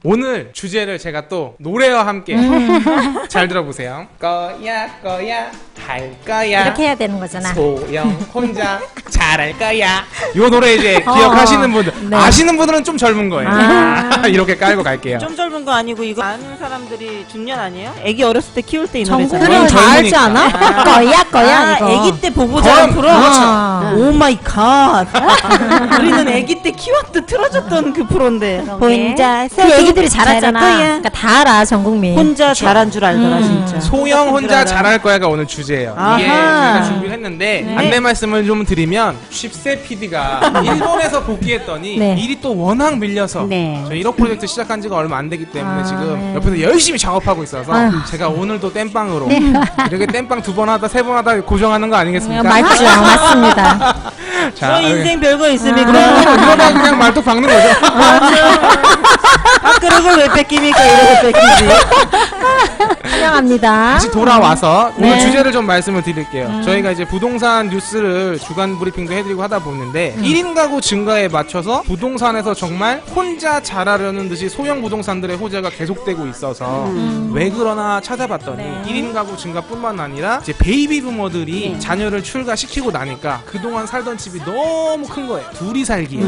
오늘 주제를 제가 또 노래와 함께 잘 들어보세요. 거야 할 거야 이렇게 해야 되는 거잖아. 소영 혼자 잘할 거야. 이 노래 이제 기억하시는 분들 네. 아시는 분들은 좀 젊은 거예요. 이렇게 깔고 갈게요. 좀 젊은 거 아니고 이거 아는 사람들이 중년 아니에요? 애기 어렸을 때 키울 때 이 전국은 노래잖아요. 그건 다 알지 젊으니까. 않아? 거야 아, 이거. 애기 때 보고 자란 프로? 그렇죠. 오 마이 갓. 우리는 애기 때 키웠던 틀어줬던 그 프로인데. 혼자 그 애기들이 잘하잖아. 그러니까 다 알아 전 국민. 혼자 잘한 줄 알더라 진짜. 소영 혼자 잘할 거야가 오늘 주제예요. 이게 아하. 저희가 준비를 했는데 네. 안내 말씀을 좀 드리면 쉽세 PD가 일본에서 복귀했더니 네. 일이 또 워낙 밀려서 네. 저희 1호 프로젝트 시작한 지가 얼마 안 되기 때문에 아, 지금 네. 옆에서 열심히 작업하고 있어서 아휴. 제가 오늘도 땜빵으로 이렇게 땜빵 2번 하다 3번 하다 고정하는 거 아니겠습니까? 맞죠, 맞습니다. 자, 뭐 인생 별거 있습니까? 그러다 그냥 말뚝 박는 거죠. 밥그릇을 왜 뺏깁니까? 이래서 뺏기지. 환영합니다. 다시 돌아와서 오늘 네. 주제를 좀 말씀을 드릴게요. 저희가 이제 부동산 뉴스를 주간 브리핑도 해드리고 하다 보는데 1인 가구 증가에 맞춰서 부동산에서 정말 혼자 잘하려는 듯이 소형 부동산들의 호재가 계속되고 있어서 왜 그러나 찾아봤더니 1인 가구 증가뿐만 아니라 이제 베이비 부모들이 자녀를 출가시키고 나니까 그동안 살던 집이 너무 큰 거예요. 둘이 살기에.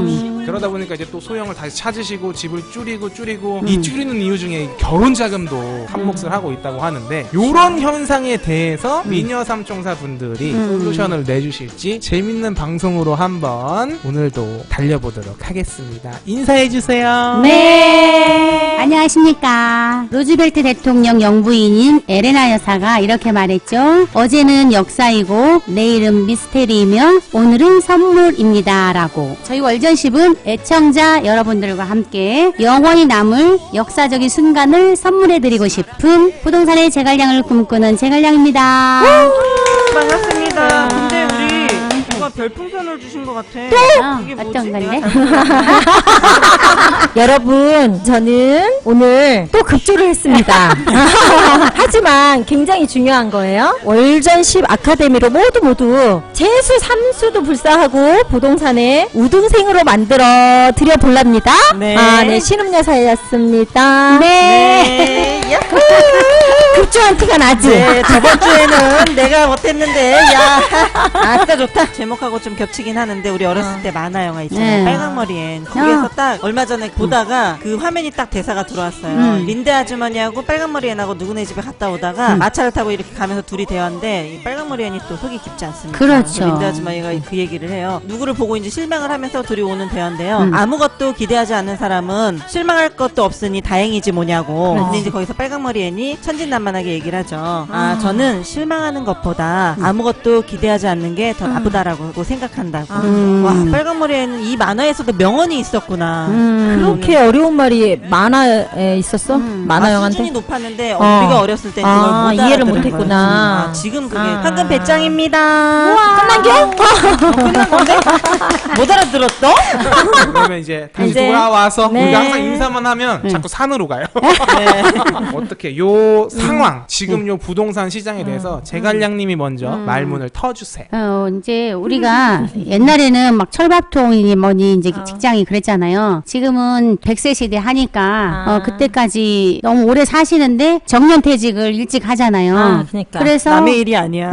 그러다 보니까 이제 또 소형을 다시 찾으시고 집을 줄이고 이 줄이는 이유 중에 결혼 자금도 한 몫을 하고 있다고 하는데 요런 현상에 대해서 미녀 삼총사 분들이 솔루션을 내주실지 재밌는 방송으로 한번 오늘도 달려보도록 하겠습니다. 인사해 주세요. 네, 안녕하십니까. 루즈벨트 대통령 영부인인 에레나 여사가 이렇게 말했죠. 어제는 역사이고 내일은 미스테리이며 오늘은 선물입니다 라고. 저희 월전십은 애청자 여러분들과 함께 영원히 남을 역사적인 순간을 선물해드리고 싶은 부동산의 제갈량을 꿈꾸는 제갈량입니다. 반갑습니다. 근데 우리 누가 별풍선을 주신 것 같아. 이게 뭐지? 어떤 건데? 내가 여러분, 저는 오늘 또 급조를 했습니다. 하지만 굉장히 중요한 거예요. 월전십 아카데미로 모두 재수, 삼수도 불사하고 부동산의 우등생으로 만들어 드려볼랍니다. 네. 네, 신음여사였습니다. 네. 야호. 급조한 티가 나지? 네, 저번 주에는 내가 못했는데, 야, 아싸 좋다. 제목하고 좀 겹치긴 하는데, 우리 어렸을 때 만화 영화 있잖아요. 네. 빨강머리엔. 거기에서 딱 얼마 전에 보다가 그 화면이 딱 대사가 들어왔어요. 린데 아주머니하고 빨강머리엔하고 누구네 집에 갔다 오다가 마차를 타고 이렇게 가면서 둘이 대화인데, 이 빨강머리엔이 또 속이 깊지 않습니까? 그렇죠. 린데 아주머니가 그 얘기를 해요. 누구를 보고 이제 실망을 하면서 둘이 오는 대화인데요. 아무것도 기대하지 않는 사람은 실망할 것도 없으니 다행이지 뭐냐고. 근데 이제 거기서 빨강머리엔이 천진난만하게 얘기를 하죠. 저는 실망하는 것보다 아무것도 기대하지 않는 게 더 나쁘다라고 생각한다고. 와, 빨강머리에는 이 만화에서도 명언이 있었구나. 그렇게 어려운 말이 만화에 있었어? 만화 영화인데? 수준이 높았는데 우리가 어렸을 때 그걸 못 이해를 알아들은 못했구나. 거지. 지금 그게 황금 배짱입니다. 끝난 게? 끝난 건데? 못 알아들었어? 그러면 이제 다시 이제, 돌아와서 네. 우리가 항상 인사만 하면 자꾸 산으로 가요. 네. 어떻게 요 상황 지금 요 부동산 시장에 대해서 제갈량님이 먼저 말문을 터주세요. 이제 우리가 옛날에는 막 철밥통이니 뭐니 이제 직장이 그랬잖아요. 지금은 100세 시대 하니까 그때까지 너무 오래 사시는데 정년퇴직을 일찍 하잖아요. 그러니까. 그래서 남의 일이 아니야.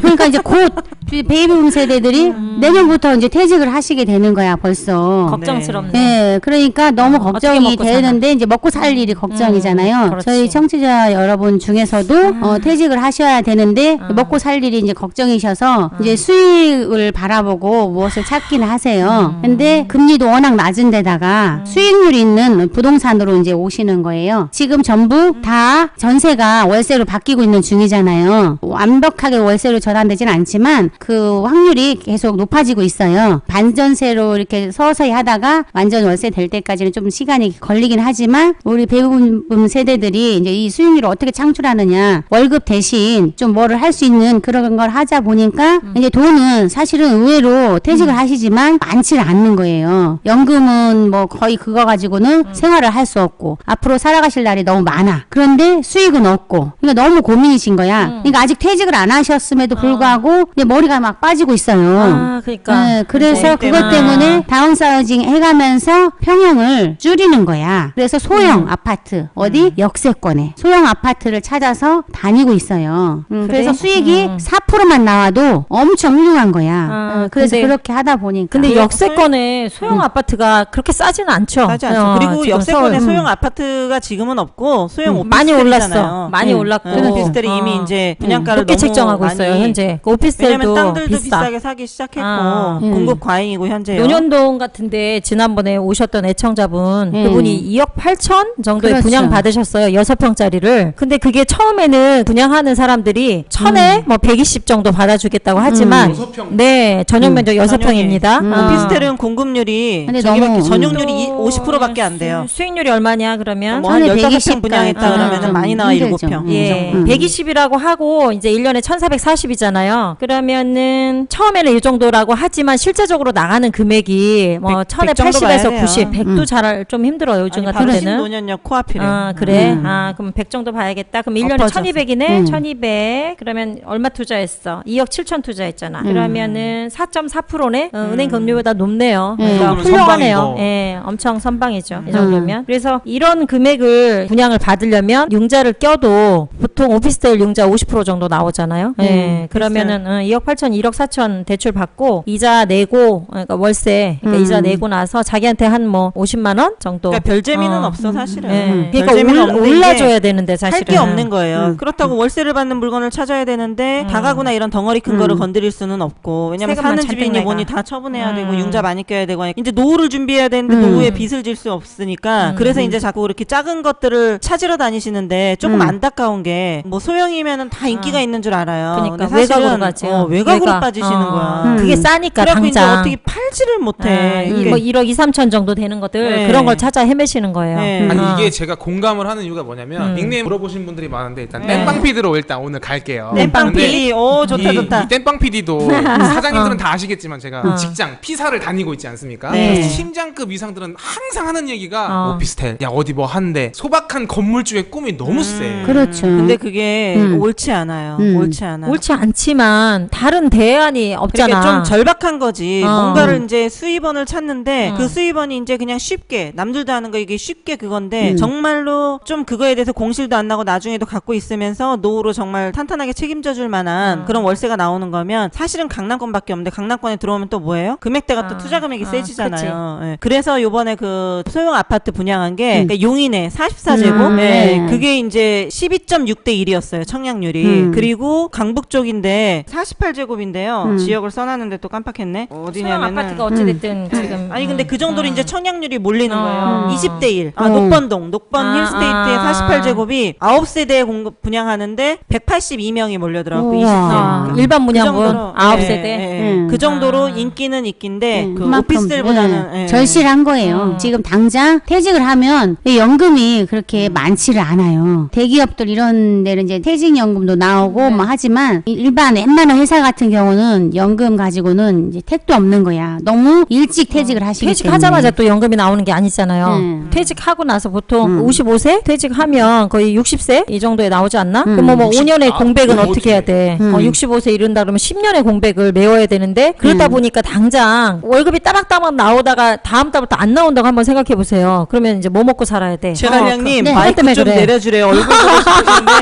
그러니까 이제 곧 베이비붐 세대들이 내년부터 이제 퇴직을 하시게 되는 거야 벌써. 걱정스럽네. 네, 그러니까 너무 걱정이 먹고 사나? 되는데 이제 먹고 살 일이 걱정이잖아요. 그렇지. 저희 청취자 여러분 중에서도 퇴직을 하셔야 되는데 먹고 살 일이 이제 걱정이셔서 이제 수익을 바라보고 무엇을 찾기는 하세요. 근데 금리도 워낙 낮은 데다가 수익률 있는 부동산으로 이제 오시는 거예요. 지금 전부 다 전세가 월세로 바뀌고 있는 중이잖아요. 완벽하게 월세로 전환되진 않지만 그 확률이 계속 높아지고 있어요. 반전세로 이렇게 서서히 하다가 완전 월세 될 때까지는 좀 시간이 걸리긴 하지만 우리 배우분 세대들이 이제 이 수익률을 어떻게 창출하느냐, 월급 대신 좀 뭐를 할 수 있는 그런 걸 하자 보니까 이제 돈은 사실 사실은 의외로 퇴직을 하시지만 많지는 않는 거예요. 연금은 뭐 거의 그거 가지고는 생활을 할 수 없고 앞으로 살아가실 날이 너무 많아. 그런데 수익은 없고 그러니까 너무 고민이신 거야. 그러니까 아직 퇴직을 안 하셨음에도 불구하고 이제 머리가 막 빠지고 있어요. 아, 그러니까. 네, 그래서 그것 때문에 다운사이징 해가면서 평형을 줄이는 거야. 그래서 소형 아파트 어디 역세권에 소형 아파트를 찾아서 다니고 있어요. 그래서 수익이 4%만 나와도 엄청 훌륭한 거야. 아, 그래서 근데- 그렇게 하다 보니까. 근데 역세권에 소형 아파트가 그렇게 싸지는 않죠. 싸지 않죠. 그리고 지금 역세권에 서울. 소형 아파트가 지금은 없고 소형 많이 오피스텔이잖아요. 올랐어. 많이 올랐고. 오피스텔이 이미 이제 분양가를 높게 너무 책정하고 많이 있어요, 현재. 그 오피스텔도 왜냐면 땅들도 비싸. 비싸게 사기 시작했고 아. 공급 과잉이고 현재요. 논현동 같은데 지난번에 오셨던 애청자분 그분이 2억 8천 정도에 그렇죠. 분양 받으셨어요. 6평짜리를. 근데 그게 처음에는 분양하는 사람들이 1000에 뭐 120 정도 받아주겠다고 하지만 6평. 네, 전용 면적 6평입니다. 오피스텔은 공급률이 근데 저기밖에 너무- 전용률이 50%밖에 안 돼요. 수익률이 얼마냐 그러면 뭐 한 120 15평 분양했다 까지 그러면은 좀 많이 나와 힘들죠. 7평. 예, 음. 120이라고 하고 이제 1년에 1440이잖아요. 그러면은 처음에는 이 정도라고 하지만 실제적으로 나가는 금액이 뭐 1000에 100 정도 봐야 80에서 돼요. 90, 100도 잘 좀 힘들어요. 요즘 아니, 같은 박신 때는. 노년역 코앞이래. 아, 그래? 아, 그럼 100 정도 봐야겠다. 그럼 1년에 엎어져서. 1200이네? 1200. 그러면 얼마 투자했어? 2억 7천 투자했잖아. 그러면은 4.4%네? 은행 금리보다 높네요. 그러니까 그러면 훌륭하네요. 선방이고. 예, 엄청 선방이죠. 이 정도면. 그래서 이런 금액을 분양을 받으려면 융자를 껴도 보통 오피스텔 융자 50% 정도 나오잖아요. 예, 그러면은 2억 8천, 1억 4천 대출 받고 이자 내고, 그러니까 월세, 그러니까 이자 내고 나서 자기한테 한 뭐 50만 원 정도. 그러니까 별 재미는 없어 사실은. 예, 별 그러니까 재미는 없는데 이게 올라줘야 되는데 사실은. 할 게 없는 거예요. 그렇다고 월세를 받는 물건을 찾아야 되는데 다가구나 이런 덩어리 큰 거를 건드릴 수는 없고 왜냐면 세금만 사는 잔뜩 집이니 내가. 뭐니 다 처분해야 되고 융자 많이 껴야 되고 하니까 이제 노후를 준비해야 되는데 노후에 빚을 질 수 없으니까 그래서 이제 자꾸 이렇게 작은 것들을 찾으러 다니시는데 조금 안타까운 게 뭐 소형이면은 다 인기가 있는 줄 알아요. 그러니까 근데 사실은 외곽으로 가지. 외곽으로 외곽. 빠지시는 거야. 그게 싸니까 그래갖고 이제 당장. 어떻게 팔지를 못해. 뭐 1억 2, 3천 정도 되는 것들 네. 그런 걸 찾아 헤매시는 거예요. 네. 아니 어. 이게 제가 공감을 하는 이유가 뭐냐면 닉네임 물어보신 분들이 많은데 일단 네. 땜빵 PD로 일단 오늘 갈게요. 땜빵 근데 PD, 오 좋다 좋다. 이 땜빵 PD도 사장님들은 다 아시겠지만 제가 직장 피사를 다니고 있지 않습니까? 네. 그래서 팀장급 이상들은 항상 하는 얘기가 어. 오피스텔, 야 어디 뭐 한대 소박한 건물주의 꿈이 너무 세. 그렇죠. 근데 그게 옳지 않아요. 옳지 않아. 옳지 않지만 다른 대안이 없잖아. 그러니까 좀 절박한 거지. 어. 뭔가를 이제 수입원을 찾는데 그 수입원이 이제 그냥 쉽게 남들도 하는 거 이게 쉽게 그건데 정말로 좀 그거에 대해서 공실도 안 나고 나중에도 갖고 있으면서 노후로 정말 탄탄하게 책임져 줄 만한 그런 월세가 나오는 거면 사실은 강남권밖에 없는데 강남권에 들어오면 또 뭐예요? 금액대가 또 투자 금액이 세지잖아요. 예. 그래서 요번에 그 소형 아파트 분양한 게 그러니까 용인에 44제곱 네. 그게 이제 12.6대 1이었어요. 청약률이. 그리고 강북 쪽인데 48제곱인데요. 지역을 써놨는데 또 깜빡했네. 소형 어디냐면은 아파트가 어찌됐든 지금 아니 근데 그 정도로 이제 청약률이 몰리는 거예요. 20대 1. 어. 녹번동, 녹번 아, 힐스테이트에 아. 48제곱이 9세대에 공급 분양하는데 182명이 몰려들어가고 우와. 20대. 아, 일반 문양분 정도로, 9세대. 그 정도로 인기는 있긴데 그 그만큼, 오피스텔보다는 예, 예. 절실한 거예요. 지금 당장 퇴직을 하면 이 연금이 그렇게 많지를 않아요. 대기업들 이런 데는 이제 퇴직연금도 나오고 뭐 하지만 일반 웬만한 회사 같은 경우는 연금 가지고는 이제 택도 없는 거야. 너무 일찍 퇴직을 하시기 때문에. 퇴직하자마자 또 연금이 나오는 게 아니잖아요. 네. 퇴직하고 나서 보통 55세 퇴직하면 거의 60세 이 정도에 나오지 않나? 그럼 뭐 5년의 공백은 그럼 어떻게 해야 돼? 65세 이른다 그러면 10년의 공백을 메워야 되는데 그러다 보니까 당장 월급이 따박따박 나오다가 다음 달부터 안 나온다고 한번 생각해 보세요. 그러면 이제 뭐 먹고 살아야 돼? 최관량님 네. 마이크 때문에 좀 그래. 내려주래요. 얼굴 보고 싶으신데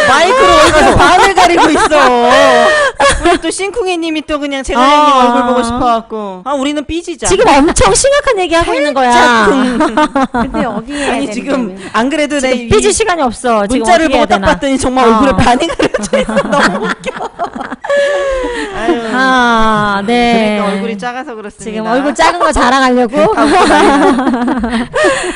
마이크로 얼굴 반을 가리고 있어. 우리 또 싱쿵이님이 또 그냥 최관량님 아. 얼굴 보고 싶어갖고 아 우리는 삐지자. 지금 엄청 심각한 얘기 하고 있는 거야. 근데 여기에 아니 지금 안 그래도 내 이 삐질 시간이 없어. 지금 문자를 어떻게 해야 보고 딱 되나? 봤더니 정말 얼굴에 반이 가려져 있어. 너무 웃겨. 아유. 아, 네. 그러니까 얼굴이 작아서 그렇습니다. 지금 얼굴 작은 거 자랑하려고?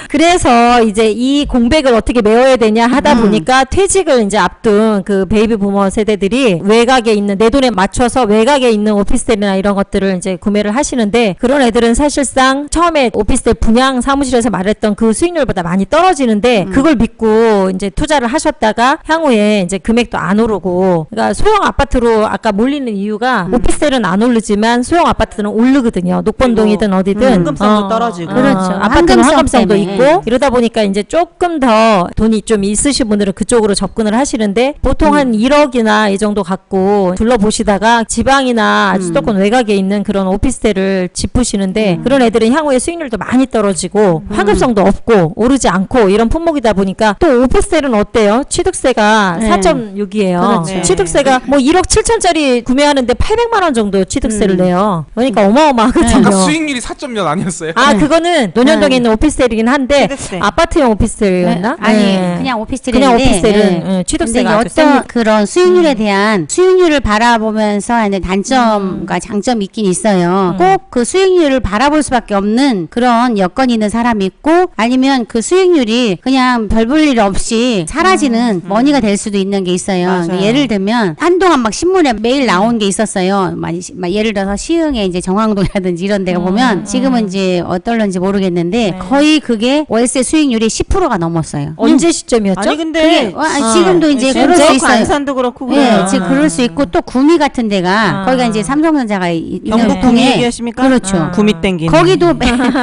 그래서 이제 이 공백을 어떻게 메워야 되냐 하다 보니까 퇴직을 이제 앞둔 그 베이비 부머 세대들이 외곽에 있는 내 돈에 맞춰서 외곽에 있는 오피스텔이나 이런 것들을 이제 구매를 하시는데 그런 애들은 사실상 처음에 오피스텔 분양 사무실에서 말했던 그 수익률보다 많이 떨어지는데 그걸 믿고 이제 투자를 하셨다가 향후에 이제 금액도 안 오르고 그러니까 소형 아파트로 아까 몰리는 이유가 오피스 오피스텔은 안 오르지만 소형 아파트는 오르거든요. 녹번동이든 어디든 현금성도 떨어지고. 그렇죠. 아파트는 환금성도 때문에. 있고 이러다 보니까 이제 조금 더 돈이 좀 있으신 분들은 그쪽으로 접근을 하시는데 보통 한 1억이나 이 정도 갖고 둘러보시다가 지방이나 수도권 외곽에 있는 그런 오피스텔을 짚으시는데 그런 애들은 향후에 수익률도 많이 떨어지고 환급성도 없고 오르지 않고 이런 품목이다 보니까 또 오피스텔은 어때요? 취득세가 네. 4.6이에요. 그렇죠. 취득세가 뭐 1억 7천짜리 구매하는데 800만 원 정도 취득세를 내요. 그러니까 어마어마하거든요. 아까 수익률이 4.몇 아니었어요? 아, 그거는 논현동에 있는 오피스텔이긴 한데 취득세. 아파트형 오피스텔이었나? 아니 네. 그냥 오피스텔인데 그냥 오피스텔은 예. 취득세가 근데 아주 어떤 셉니다. 그런 수익률에 대한 수익률을 바라보면서 하는 단점과 장점이 있긴 있어요. 꼭 그 수익률을 바라볼 수밖에 없는 그런 여건이 있는 사람이 있고 아니면 그 수익률이 그냥 별 볼 일 없이 사라지는 머니가 될 수도 있는 게 있어요. 맞아요. 그러니까 예를 들면 한동안 막 신문에 매일 나온 게 있었어요. 막 예를 들어서 시흥에 이제 정왕동이라든지 이런 데가 보면 지금은 이제 어떨런지 모르겠는데 거의 그게 월세 수익률이 10%가 넘었어요. 언제 시점이었죠? 아니 근데 지금도 이제 그럴 수 있어요. 안산도 그렇고 예, 그래요. 지금 그럴 수 있고 또 구미 같은 데가 거기가 이제 삼성전자가 있는 경북 구미 동에 얘기하십니까? 그렇죠. 구미 땡기는. 거기도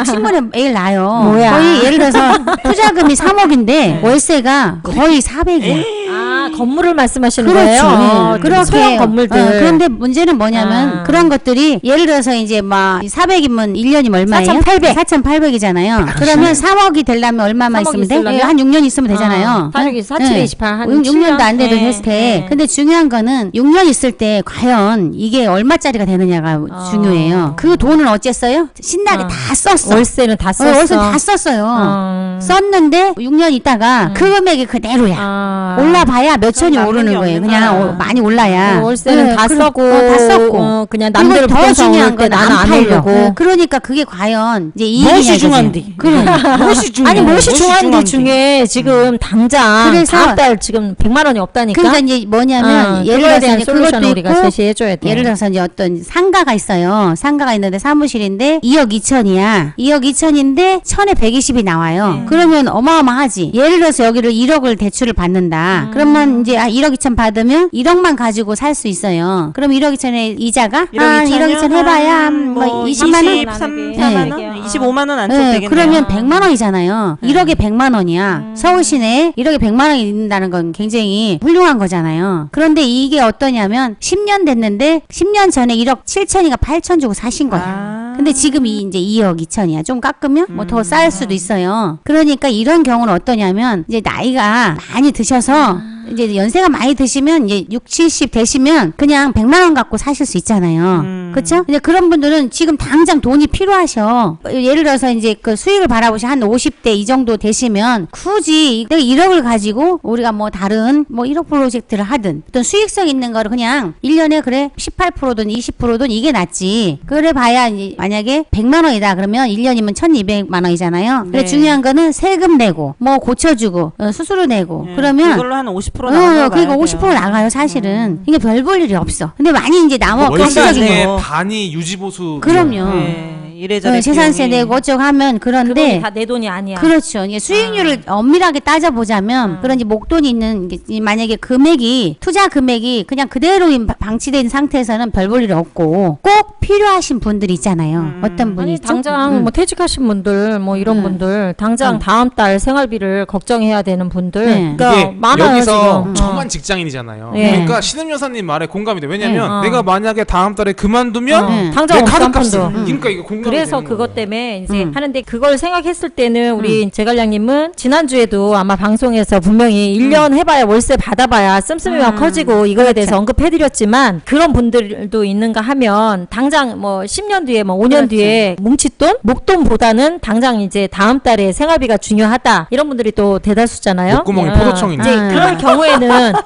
신문에 매일 나요. 뭐야. 거의 예를 들어서 투자금이 3억인데 월세가 거의 400이야. 아, 건물을 말씀하시는 그렇죠. 거예요? 네. 그렇게 소형 건물들. 그런데 문제는 뭐냐면 아. 그런 것들이 예를 들어서 이제 막 400이면 1년이면 얼마예요? 4,800. 4,800이잖아요. 그러면 3억이 되려면 얼마만 3억 있으면 돼? 있으려면? 한 6년 있으면 되잖아요. 4,700 28, 한 6년도 안 돼도 네. 했을 때. 네. 근데 중요한 거는 6년 있을 때 과연 이게 얼마짜리가 되느냐가 중요해요. 그 돈은 어쨌어요? 신나게 다 썼어. 월세는 다 썼어. 월세 다 썼어요. 썼는데 6년 있다가 그 금액이 그대로야. 올라봐야 몇 천이 남는 오르는 게 거예요. 없는 그냥 거야. 많이 올라야. 월세는 네, 다 썼고, 다 썼고. 그냥 그리고 남들 더 부동산 중요한 오를 때 건 나는 안 팔려. 오르고. 네, 그러니까 그게 과연 이제 이익이냐 무엇이 이거지. 중요한디? 그래. 무엇이 중요해? 아니 무엇이 중요한데 중에 지금 당장 그래서- 다음 달 지금 100만 원이 없다니까. 그러니까 이제 뭐냐면 예를 그거에 들어서 대한 이제 솔루션을 그것도 우리가 있고 제시해줘야 돼. 예를 들어서 이제 어떤 상가가 있어요. 상가가 있는데 사무실인데 2억 2천이야. 2억 2천인데 1,000에 120이 나와요. 그러면 어마어마하지. 예를 들어서 여기를 1억을 대출을 받는다. 그러면 이제 1억 2천 받으면 1억만 가지고 살 수 있어요. 그럼 1억 2천에 이자가 1억 2천 해봐야 뭐 20만 원? 23만 원? 25만 원 안쪽 네, 되겠네요. 그러면 100만 원이잖아요. 1억에 100만 원이야. 서울 시내에 1억에 100만 원이 있는다는 건 굉장히 훌륭한 거잖아요. 그런데 이게 어떠냐면 10년 됐는데 10년 전에 1억 7천이가 8천 주고 사신 거야. 근데 지금 이제 2억 2천이야. 좀 깎으면 뭐 더 쌀 수도 있어요. 그러니까 이런 경우는 어떠냐면 이제 나이가 많이 드셔서 이제 연세가 많이 드시면 이제 60, 70 되시면 그냥 100만 원 갖고 사실 수 있잖아요. 그렇죠? 근데 그런 분들은 지금 당장 돈이 필요하셔. 예를 들어서 이제 그 수익을 바라보시 한 50대 이 정도 되시면 굳이 내가 1억을 가지고 우리가 뭐 다른 뭐 1억 프로젝트를 하든 어떤 수익성 있는 거를 그냥 1년에 그래 18%든 20%든 이게 낫지. 그래 봐야 이제 만약에 100만 원이다 그러면 1년이면 1,200만 원이잖아요. 근데 네. 중요한 거는 세금 내고 뭐 고쳐주고 수수료 내고 그러면 이걸로 한 50% 나가요. 그러니까 50% 나가요 사실은. 이게 별 볼 일이 없어. 근데 많이 이제 남아 월세 경제적인 중에 거. 반이 유지보수. 그럼요. 네, 이래저래 재산세 비용이. 내고 어쩌고 하면 그돈이 그런데 다 내 돈이 아니야. 그렇죠. 이게 수익률을 엄밀하게 따져보자면 그런 이제 목돈이 있는 게 만약에 금액이 투자 금액이 그냥 그대로 방치된 상태에서는 별 볼 일 없고 꼭 필요하신 분들이 있잖아요. 어떤 분이 아니 있죠? 당장 뭐 퇴직하신 분들 뭐 이런 분들 당장 다음 달 생활비를 걱정해야 되는 분들 네. 그러니까 이게 많아요 여기서 지금. 정한 직장인이잖아요. 네. 그러니까 신임 여사님 말에 공감이 돼. 왜냐면 네. 내가 만약에 다음 달에 그만두면 당장 내 없어, 한 카드값을. 푼도. 그러니까 이게 공감이 그래서 되는 그것 거예요. 때문에 이제 하는데 그걸 생각했을 때는 우리 제갈량님은 지난주에도 아마 방송에서 분명히 1년 해봐야 월세 받아봐야 씀씀이가 커지고 이거에 대해서 언급해드렸지만 그런 분들도 있는가 하면 당장 뭐 10년 뒤에 뭐 5년 뒤에 뭉칫돈 목돈보다는 당장 이제 다음 달에 생활비가 중요하다 이런 분들이 또 대다수잖아요. 목구멍이 어, 포도청이네. 이제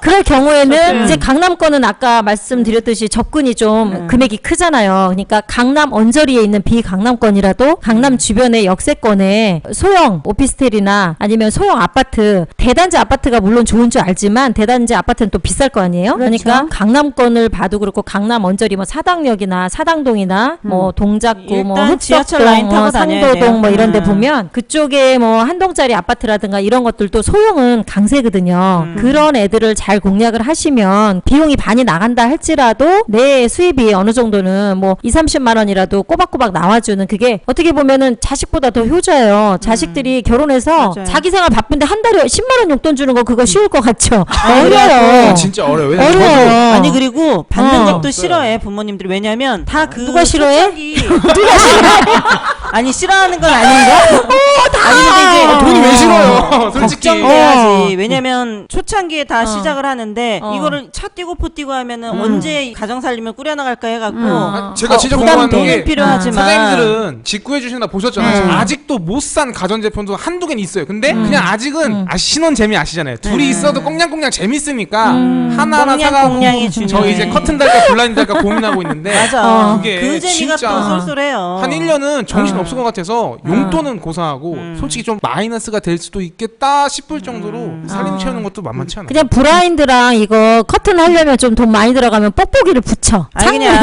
그럴 경우에는 이제 강남권은 아까 말씀드렸듯이 접근이 좀 금액이 크잖아요. 그러니까 강남 언저리에 있는 비강 강남권이라도 강남 주변의 역세권에 소형 오피스텔이나 아니면 소형 아파트, 대단지 아파트가 물론 좋은 줄 알지만 대단지 아파트는 또 비쌀 거 아니에요? 그러니까 강남권을 봐도 그렇고 강남 언저리 뭐 사당역이나 사당동이나 뭐 동작구 뭐 일단 지하철 라인 흑석동 타고 뭐 다녀야 상도동 돼요. 뭐 이런 데 보면 그쪽에 뭐 한 동짜리 아파트라든가 이런 것들도 소형은 강세거든요. 그런 애들을 잘 공략을 하시면 비용이 많이 나간다 할지라도 내 수입이 어느 정도는 뭐 20-30만 원이라도 꼬박꼬박 나와주는 그게 어떻게 보면은 자식보다 더 효자예요. 자식들이 결혼해서 맞아요. 자기 생활 바쁜데 한 달에 10만 원 용돈 주는 거 그거 쉬울 것 같죠? 아, 어려요. 진짜 어려워요. 왜냐면 어려워요. 아니 그리고 받는 어. 것도 없어요. 싫어해요 부모님들이. 왜냐면 다 그 누가 싫어해? 누가 싫어해? 아니 싫어하는 건 아닌가? 아니 근데 이제 돈이 왜 싫어요? 솔직히. 걱정돼야지. 왜냐면 초창기에 다 시작을 하는데 어. 이거를 차 뛰고 포 뛰고 하면은 언제 가정 살림을 꾸려나갈까 해갖고 제가 진짜 부담 궁금한 돈은 게 필요하지만 사장님들은 직구해 주시나 보셨잖아요. 아직도 못 산 가전제품도 한두 개는 있어요. 근데 그냥 아직은 신혼 재미 아시잖아요. 둘이 있어도 꽁냥꽁냥 재밌으니까 하나하나 사가고 꽁냥꽁냥이 중요해. 저 이제 커튼 달까 블라인드 달까 고민하고 있는데 맞아. 그게 그 재미가 진짜 또 쏠쏠해요. 한 1년은 정신 없을 것 같아서 용돈은 고사하고 솔직히 좀 마이너스가 될 수도 있겠다 싶을 정도로 살림 채우는 것도 만만치 않아요. 그냥 블라인드랑 이거 커튼 하려면 좀 돈 많이 들어가면 뽁뽁이를 붙여. 아니 그냥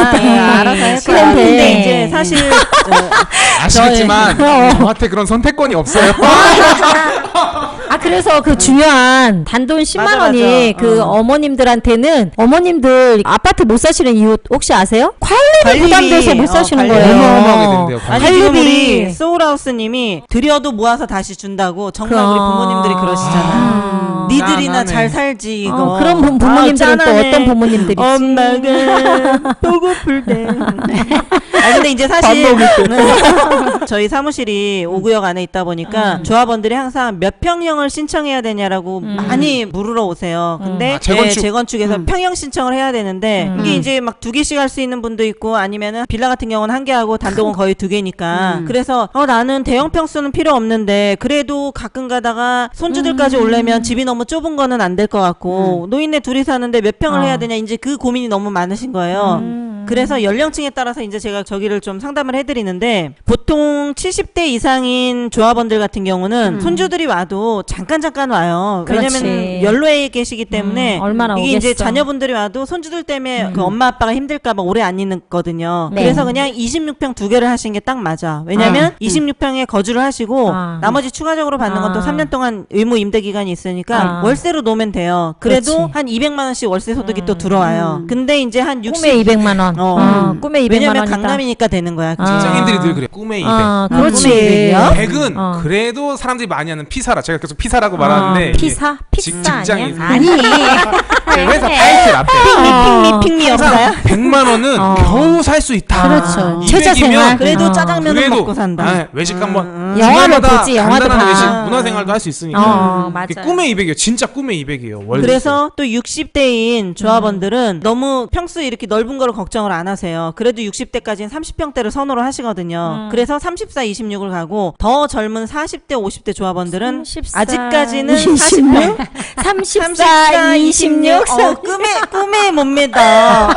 알아서 할 거야. 그런데. 근데 이제 사실 아시겠지만 저한테 그런 선택권이 없어요. 아 그래서 그 중요한 단돈 10만 맞아, 원이 맞아. 그 어머님들한테는 어머님들 아파트 못 사시는 이유 혹시 아세요? 관리비 부담돼서 못 사시는 관리비. 거예요. 어마어마하게 된대요, 아니 관리비. 지금 우리 소울하우스님이 드려도 모아서 다시 준다고 정말 그럼. 우리 부모님들이 그러시잖아요. 니들이나 짠하네. 잘 살지 이거. 그런 부모님들은 또 짠하네. 어떤 부모님들이지? 엄마가 보고플 때. 아 근데 이제 사실 저희 사무실이 5구역 안에 있다 보니까 조합원들이 항상 몇 평형을 신청해야 되냐라고 많이 물으러 오세요. 근데 재건축에서 평형 신청을 해야 되는데 이게 이제 막 2개씩 할 수 있는 분도 있고 아니면은 빌라 같은 경우는 1개 하고 단독은 거의 2개니까 그래서 나는 대형 평수는 필요 없는데 그래도 가끔 가다가 손주들까지 오려면 집이 너무 좁은 거는 안 될 것 같고 노인네 둘이 사는데 몇 평을 해야 되냐 이제 그 고민이 너무 많으신 거예요. 그래서 연령층에 따라서 이제 제가 저기를 좀 상담을 해드리는데 보통 70대 이상인 조합원들 같은 경우는 손주들이 와도 잠깐 와요. 그렇지. 왜냐면 연로에 계시기 때문에 얼마나 이게 이제 오겠어. 자녀분들이 와도 손주들 때문에 그 엄마 아빠가 힘들까봐 오래 안 있거든요. 네. 그래서 그냥 26평 2개를 하신 게 딱 맞아. 왜냐면 26평에 거주를 하시고 나머지 추가적으로 받는 것도 3년 동안 의무 임대 기간이 있으니까 월세로 놓으면 돼요. 그래도 그렇지. 한 200만 원씩 월세 소득이 또 들어와요. 근데 이제 한 60. 꿈에 200만 원. 꿈에 200만 왜냐면 원이다. 강남이니까 되는 거야. 그치? 직장인들이 늘 그래. 꿈의 200. 그렇지. 꿈의 200이요? 100은 그래도 사람들이 많이 하는 피사라. 제가 계속 피사라고 말하는데 피사? 픽사 직장인. 아니야? 네, 회사 타이틀 앞에 핑미 없어요? 100만 원은 겨우 살 수 있다. 그렇죠. 200이면 최저생활. 그래도 짜장면은 먹고 산다. 외식 한번 영화를 주말마다 보지, 영화도 간단한 봐. 외식 문화생활도 할 수 있으니까. 맞아요. 그게 꿈의 200이에요. 진짜 꿈의 200이에요. 그래서 또 60대인 조합원들은 너무 평수 이렇게 넓은 거를 걱정을 안 하세요. 그래도 60대까지는 30평대를 선호를 하시거든요. 그래서 34, 26을 가고 더 젊은 40대, 50대 조합원들은 34, 아직까지는 26? 40평. 34, 26. 꿈의 몸매다.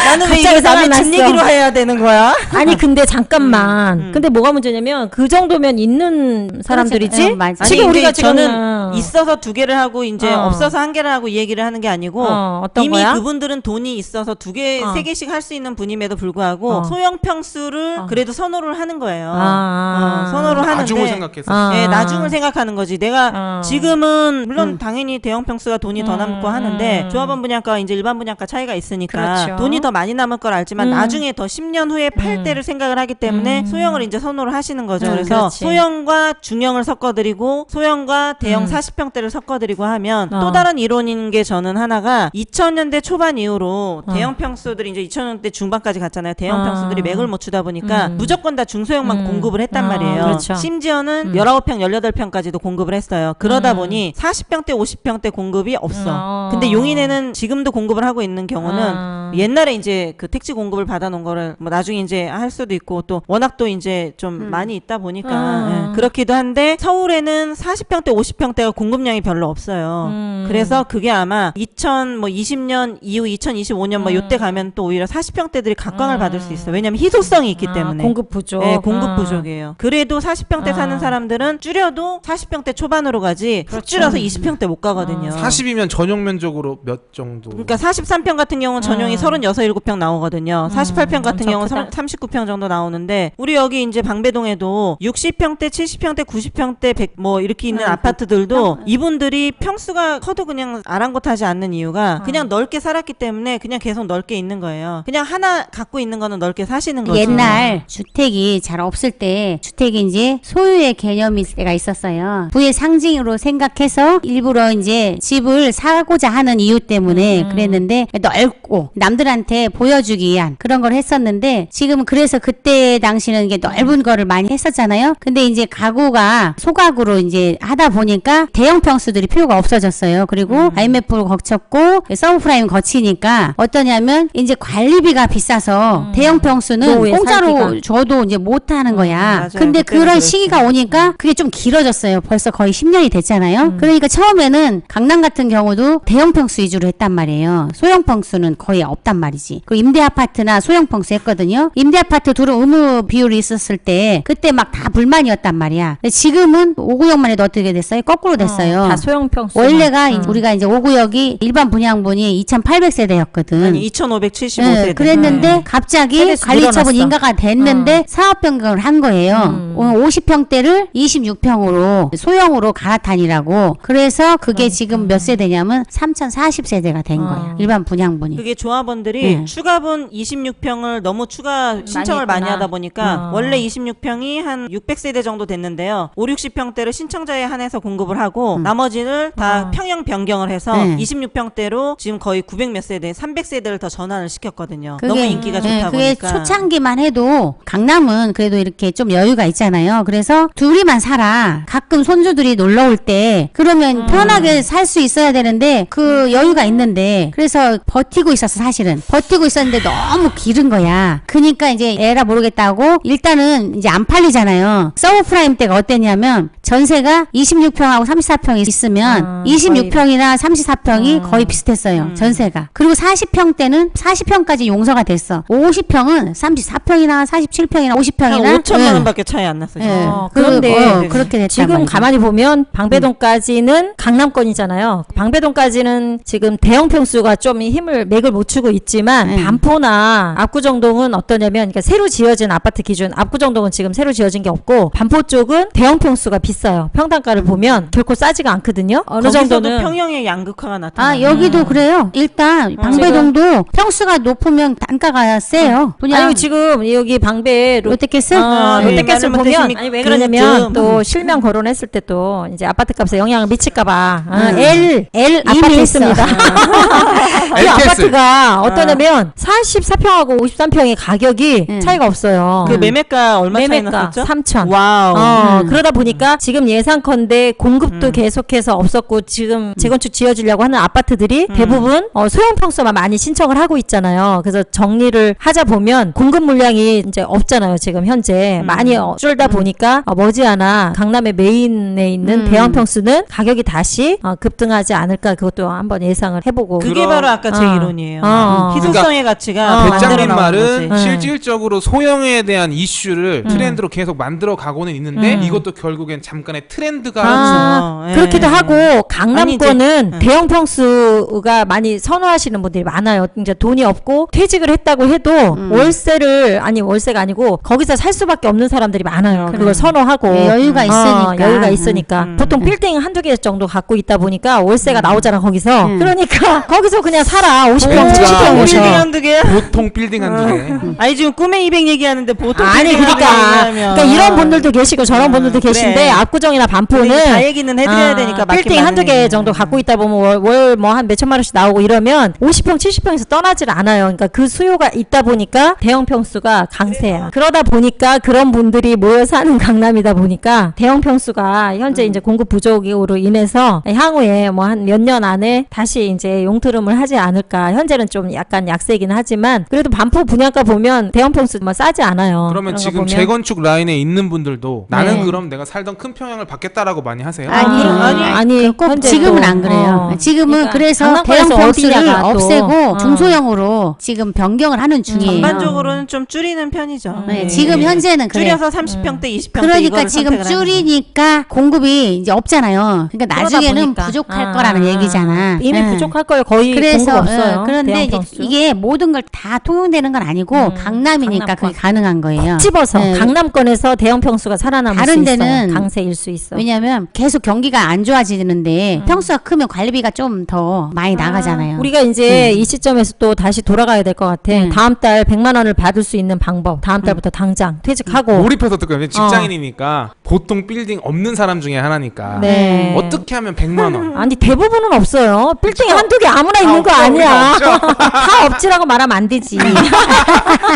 나는 왜 이걸 갑자기 남의 집 생각났어. 얘기로 해야 되는 거야? 아니 근데 잠깐만. 근데 뭐가 문제냐면 그 정도면 있는 사람들이지. 그렇죠. 맞아. 지금 아니, 우리가 근데 저는 지금 있어서 2개를 하고 이제 어. 없어서 1개를 하고 이 얘기를 하는 게 아니고 어떤 이미 거야? 그분들은 돈이 있어서 2개, 3개씩 할 수 있는 분임에도 불구하고 어. 소형 평수를 그래도 선호를 하는 거예요. 아. 선호를 하는데 나중을 생각해서. 네, 나중을 생각하는 거지. 내가 어. 지금은 물론 당연히 대형 평수가 돈이 더 남고 하는데 조합원 분양가와 이제 일반 분양가 차이가 있으니까 그렇죠. 돈이 더 많이 남을 걸 알지만 나중에 더 10년 후에 팔 때를 생각을 하기 때문에 소형을 이제 선호를 하시는 거죠. 그래서 그렇지. 소형과 중형을 섞어드리고 소형과 대형 40평대를 섞어드리고 하면 또 다른 이론인 게 저는 하나가 2000년대 초반 이후로 대형 평수들이 이제 2000년대 중반까지 갔잖아요. 대형 평수들이 맥을 못 추다 보니까 무조건 다 중소형만 공급을 했단 말이에요. 그렇죠. 심지어는 19평, 18평까지도 공급을 했어요. 그러다 보니 40평대, 50평대 공급이 없어. 근데 용인에는 지금도 공급을 하고 있는 경우는 옛날에 이제 그 택지 공급을 받아놓은 거를 뭐 나중에 이제 할 수도 있고 또 워낙 또 이제 좀 많이 있다 보니까 예, 그렇기도 한데 서울에는 40평대, 50평대가 공급량이 별로 없어요. 그래서 그게 아마 2020년 이후 2025년 뭐 요때 가면 또 오히려 40평대들이 각광을 받을 수 있어요. 왜냐면 희소성이 있기 때문에. 공급 부족. 네, 공급 부족이에요. 그래도 40평대 사는 사람들은 줄여도 40평대 초반으로 가지 훅 줄여서 20평대 못 가거든요. 40이면 전용 면적으로 몇 정도? 그러니까 43평 같은 경우는 전용이 36, 7평 나오거든요. 48평 같은 엄청 경우는 크다. 39평 정도 나오는데 우리 여기 이제 방배동에도 60평대, 70평대, 90평대, 100 뭐 이렇게 있는 아파트들도 이분들이 평수가 커도 그냥 아랑곳하지 않는 이유가 그냥 넓게 살았기 때문에 그냥 계속 넓게 있는 거예요. 그냥 하나 갖고 있는 거는 넓게 사시는 거죠. 옛날 주택이 잘 없을 때 주택이 이제 소유의 개념이 때가 있었어요. 부의 상징으로 생각해서 일부러 이제 집을 사고자 하는 이유 때문에 그랬는데 넓고 남들한테 보여주기 위한 그런 걸 했었는데 지금은 그래서 그때 당시는 이게 넓은 거를 많이 했었잖아요. 근데 이제 가구가 소가구로 이제 하다 보니까 대형 평수들이 필요가 없어졌어요. 그리고 IMF로 거쳤고 서브프라임 거치니까 어떠냐면 이제 관리비가 비싸서 대형 평수는 노후에 공짜로 살기가. 줘도 이제 못 하는 거야. 맞아요. 근데 그때는 그런 그랬어요. 시기가 오니까 그게 좀 길어졌어요. 벌써 거의 10년이 됐잖아요. 그러니까 처음에는 강남 같은 경우도 대형 평수 위주로 했단 말이에요. 소형 평수는 거의 없단 말이지. 그 임대 아파트나 소형 평수 했거든요. 임대 아파트 둘은 의무 비율이 있었을 때 그때 막 다 불만이었단 말이야. 근데 지금은 5구역만 해도 어떻게 됐어요? 거꾸로 됐어요. 다 소형 평수. 원래가 우리가 이제 5구역이 일반 분양분이 2,800세대였거든. 아니 2575세대. 그랬는데 갑자기 세대수 관리처분 늘어났어. 인가가 됐는데 사업 변경을 한 거예요. 50평대를 26평으로 소형으로 갈아타니라고. 그래서 그게 지금 몇 세대냐면 3,040세대가 된 거야. 일반 분양분이. 그게 조합원들이 네. 추가분 26평을 너무 추가 신청을 많이 했구나. 하다 보니까 원래 26평이 한 600세대 정도 됐는데요. 5, 60평대를 신청자에 한해서 공급을 하고 나머지를 다 평형 변경을 해서 네. 26평대로 지금 거의 900 몇 세대, 300세대를 더 전환을 시켰거든요. 그게, 너무 인기가 좋다 그게 보니까. 초창기만 해도 강남은 그래도 이렇게 좀 여유가 있잖아요. 그래서 둘이만 살아. 가끔 손주들이 놀러 올 때 그러면 편하게 살 수 있어야 되는데 그 여유가 있는데 그래서 버티고 있었어 사실은. 버티고 있었는데 너무 길은 거야. 그러니까 이제 에라 모르겠다고 일단은 이제 안 팔리잖아요. 서브프라임 때가 어땠냐면 전세가 26평하고 34평이 있으면 26평이나 34평이 거의 비슷했어요. 전세가. 그리고 40평대는 40평까지 용서가 됐어. 50평은 34평이나 47평이나 50평이나 5천만 원밖에 차이 안 났어요. 예. 그런데 그렇게 됐단 지금 말이죠. 가만히 보면 방배동까지는 강남권이잖아요. 방배동까지는 지금 대형 평수가 좀 힘을 맥을 못 추고 있지만 반포나 압구정동은 어떠냐면 그러니까 새로 지어진 아파트 기준 압구정동은 지금 새로 지어진 게 없고 반포 쪽은 대형 평수가 비싸요. 평당가를 보면 결코 싸지가 않거든요. 어느 거기서도 정도는 평형의 양극화가 나타나요. 여기도 그래요. 일단 방배동도 평수가 높으면 단가가 세요. 그냥 아니 지금 여기 방배 롯데캐슬? 롯데캐슬 말을 보면 못하십니까? 아니 왜 그러니까. 그러냐면 또 실명 거론했을 때 또 이제 아파트 값에 영향을 미칠까봐 L 아파트 이미 있습니다. 이 LTS. 아파트가 어떠냐면 44평하고 53평의 가격이 차이가 없어요. 그 매매가 얼마 차이 매매가 났었죠? 3천. 와우. 그러다 보니까 지금 예상컨대 공급도 계속해서 없었고 지금 재건축 지어지려고 하는 아파트들이 대부분 소형 평수만 많이 신청을 하고 있잖아요. 그래서 정리를 하자 보면 공급 물량이 이제 없잖아요. 지금 현재 많이 줄다 보니까 머지않아 강남의 메인에 있는 대형 평수는 가격이 다시 급등하지 않을까 그것도 한번 예상을 해보고. 그게 그럼- 바로 아까 제 이론이에요. 그러니까 희소성의 가치가 배짱님 반대로 나오는 말은 거지. 실질적으로 소형에 대한 이슈를 트렌드로 계속 만들어 가고는 있는데 이것도 결국엔 잠깐의 트렌드가 그렇죠. 예. 그렇기도 하고 강남권은 아니, 대형 평수가 많이 선호하시는 분들이 많아요. 이제 돈이 없고 퇴직을 했다고 해도 월세가 아니고 거기서 살 수밖에 없는 사람들이 많아요. 그걸 선호하고 예, 여유가 있으니까. 여유가 있으니까 보통 빌딩 한두 개 정도 갖고 있다 보니까 월세가 나오잖아 거기서. 그러니까 거기서 그냥 살아. 50평, 70평 빌딩 오셔. 한두 개? 보통 빌딩 한두 개. 아니 지금 꿈의 200 얘기하는데 보통 아니 빌딩 한두 개 그러니까 얘기하면. 이런 분들도 계시고 저런 분들도 계신데 그래. 압구정이나 반포는 다 얘기는 해드려야 되니까 맞긴 빌딩 한두 개 맞네. 정도 갖고 있다 보면 월 뭐 한 몇천만 원씩 나오고 이러면 50평 70평에서 떠나질 않아요. 그러니까 그 수요가 있다 보니까 대형 평수가 강세야. 그러다 보니까 그런 분들이 모여 사는 강남이다 보니까 대형 평수가 현재 이제 공급 부족으로 인해서 향후에 뭐 한 몇 년 안에 다시 이제 용트름을 하지 않을까. 현재는 좀 약간 약세긴 하지만 그래도 반포 분양가 보면 대형 평수 뭐 싸지 않아요. 그러면 그런 거 지금 보면. 재건축 라인에 있는 분들도 나는 네. 그럼 내가 살던 큰 평양을 받겠다라고 많이 하세요? 아니 꼭 현재 지금은 또, 안 그래요. 지금은 그러니까 그래서 강남권에서 대형 평수를 어디냐가 또, 없애고 중소형 대용량으로 지금 변경을 하는 중이에요. 전반적으로는 좀 줄이는 편이죠. 네, 지금 현재는 그래요. 줄여서 30평대, 20평대 그러니까 이거를 지금 선택을 하는 줄이니까 공급이 이제 없잖아요. 그러니까 나중에는 보니까. 부족할 거라는 얘기잖아. 이미 예. 부족할 거예요. 거의 그래서 공급 없어요. 그런데 대형 이제 평수. 이게 모든 걸 다 통용되는 건 아니고 강남이니까 강남권. 그게 가능한 거예요. 집어서 네. 강남권에서 대형 평수가 살아남을 다른 수 데는 있어요. 강세일 수 있어. 왜냐하면 계속 경기가 안 좋아지는데 평수가 크면 관리비가 좀 더 많이 나가잖아요. 우리가 이제 이 시점에서 또 다시 돌아가야 될 것 같아. 다음 달 100만 원을 받을 수 있는 방법. 다음 달부터 당장 퇴직하고. 몰입해서 듣거든요. 직장인이니까 보통 빌딩 없는 사람 중에 하나니까. 네. 어떻게 하면 100만 원? 아니 대부분은 없어요. 빌딩이 한두 개 아무나 있는 거 없죠, 아니야. 없죠. 다 없지라고 말하면 안 되지.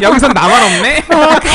여기선 나만 없네?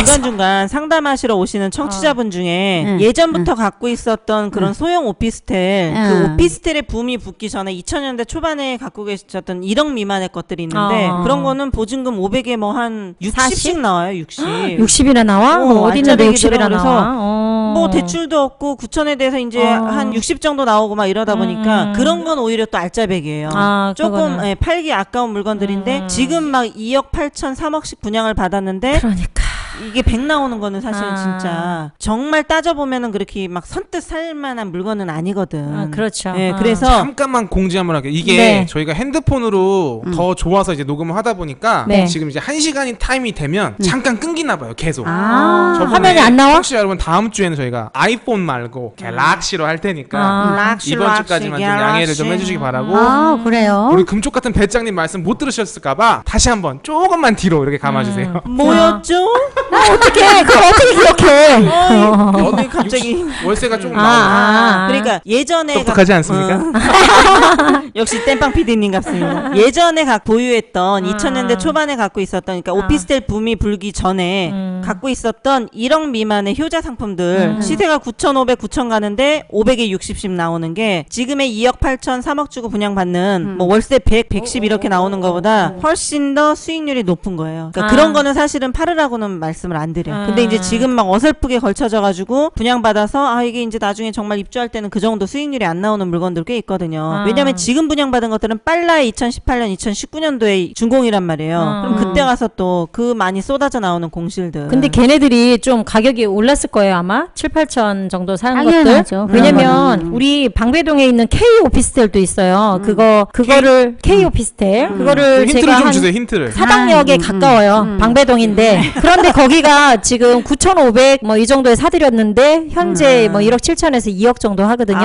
중간중간 상담하시러 오시는 청취자분 중에 예전부터 갖고 있었던 그런 소형 오피스텔, 그 오피스텔의 붐이 붙기 전에 2000년대 초반에 갖고 계셨던 1억 미만의 것들이 있는데 그런 거는 보증금 500에 뭐 한 60씩 나와요. 60. 60이나 나와? 어디 있는데 60이나 그래서 나와? 뭐 대출도 없고 9천에 대해서 이제 한 60 정도 나오고 막 이러다 보니까 그런 건 오히려 또 알짜배기예요. 조금 그거는. 예, 팔기 아까운 물건들인데 지금 막 2억 8천 3억씩 분양을 받았는데 그러니까. 이게 100 나오는 거는 사실은 진짜 정말 따져보면은 그렇게 막 선뜻 살만한 물건은 아니거든. 그렇죠. 예, 어. 그래서 잠깐만 공지 한번 할게요. 이게 네. 저희가 핸드폰으로 더 좋아서 이제 녹음을 하다 보니까 네. 지금 이제 1시간이 타임이 되면 잠깐 끊기나 봐요. 계속. 저번에 화면이 안 나와? 청취자 여러분 다음 주에는 저희가 아이폰 말고 갤럭시로 할 테니까 이번 주까지만 좀 양해를 좀 해주시기 바라고. 아, 그래요? 우리 금쪽 같은 배짱님 말씀 못 들으셨을까봐 다시 한번 조금만 뒤로 이렇게 감아주세요. 뭐였죠? 어떻게 그걸 어떻게 기억해? 어디 갑자기 월세가 조금 나오고. 그러니까 예전에 똑똑하지 않습니까? 역시 땜빵 PD님 같습니다. 예전에 보유했던 2000년대 초반에 갖고 있었던 그러니까 오피스텔 붐이 불기 전에 갖고 있었던 1억 미만의 효자 상품들 시세가 9,500, 9,000 가는데 500에 60씩 나오는 게 지금의 2억 8천, 3억 주고 분양받는 뭐 월세 100, 110 이렇게 나오는 것보다 훨씬 더 수익률이 높은 거예요. 그러니까 그런 거는 사실은 팔으라고는 말씀을 안 드려요. 근데 이제 지금 막 어설프게 걸쳐져 가지고 분양받아서 아 이게 이제 나중에 정말 입주할 때는 그 정도 수익률이 안 나오는 물건들 꽤 있거든요. 왜냐면 지금 분양받은 것들은 빨라야 2018년, 2019년도에 준공이란 말이에요. 그럼 그때 가서 또 그 많이 쏟아져 나오는 공실들. 근데 걔네들이 좀 가격이 올랐을 거예요 아마 7, 8천 정도 사는 당연하죠. 것들. 왜냐면 우리 방배동에 있는 K 오피스텔도 있어요. 그거를 K 오피스텔 그거를 힌트를 제가 좀 한 주세요. 힌트를. 사당역에 가까워요. 방배동인데 그런데 거기가 지금 9,500 뭐 이 정도에 사드렸는데 현재 뭐 1억 7천에서 2억 정도 하거든요.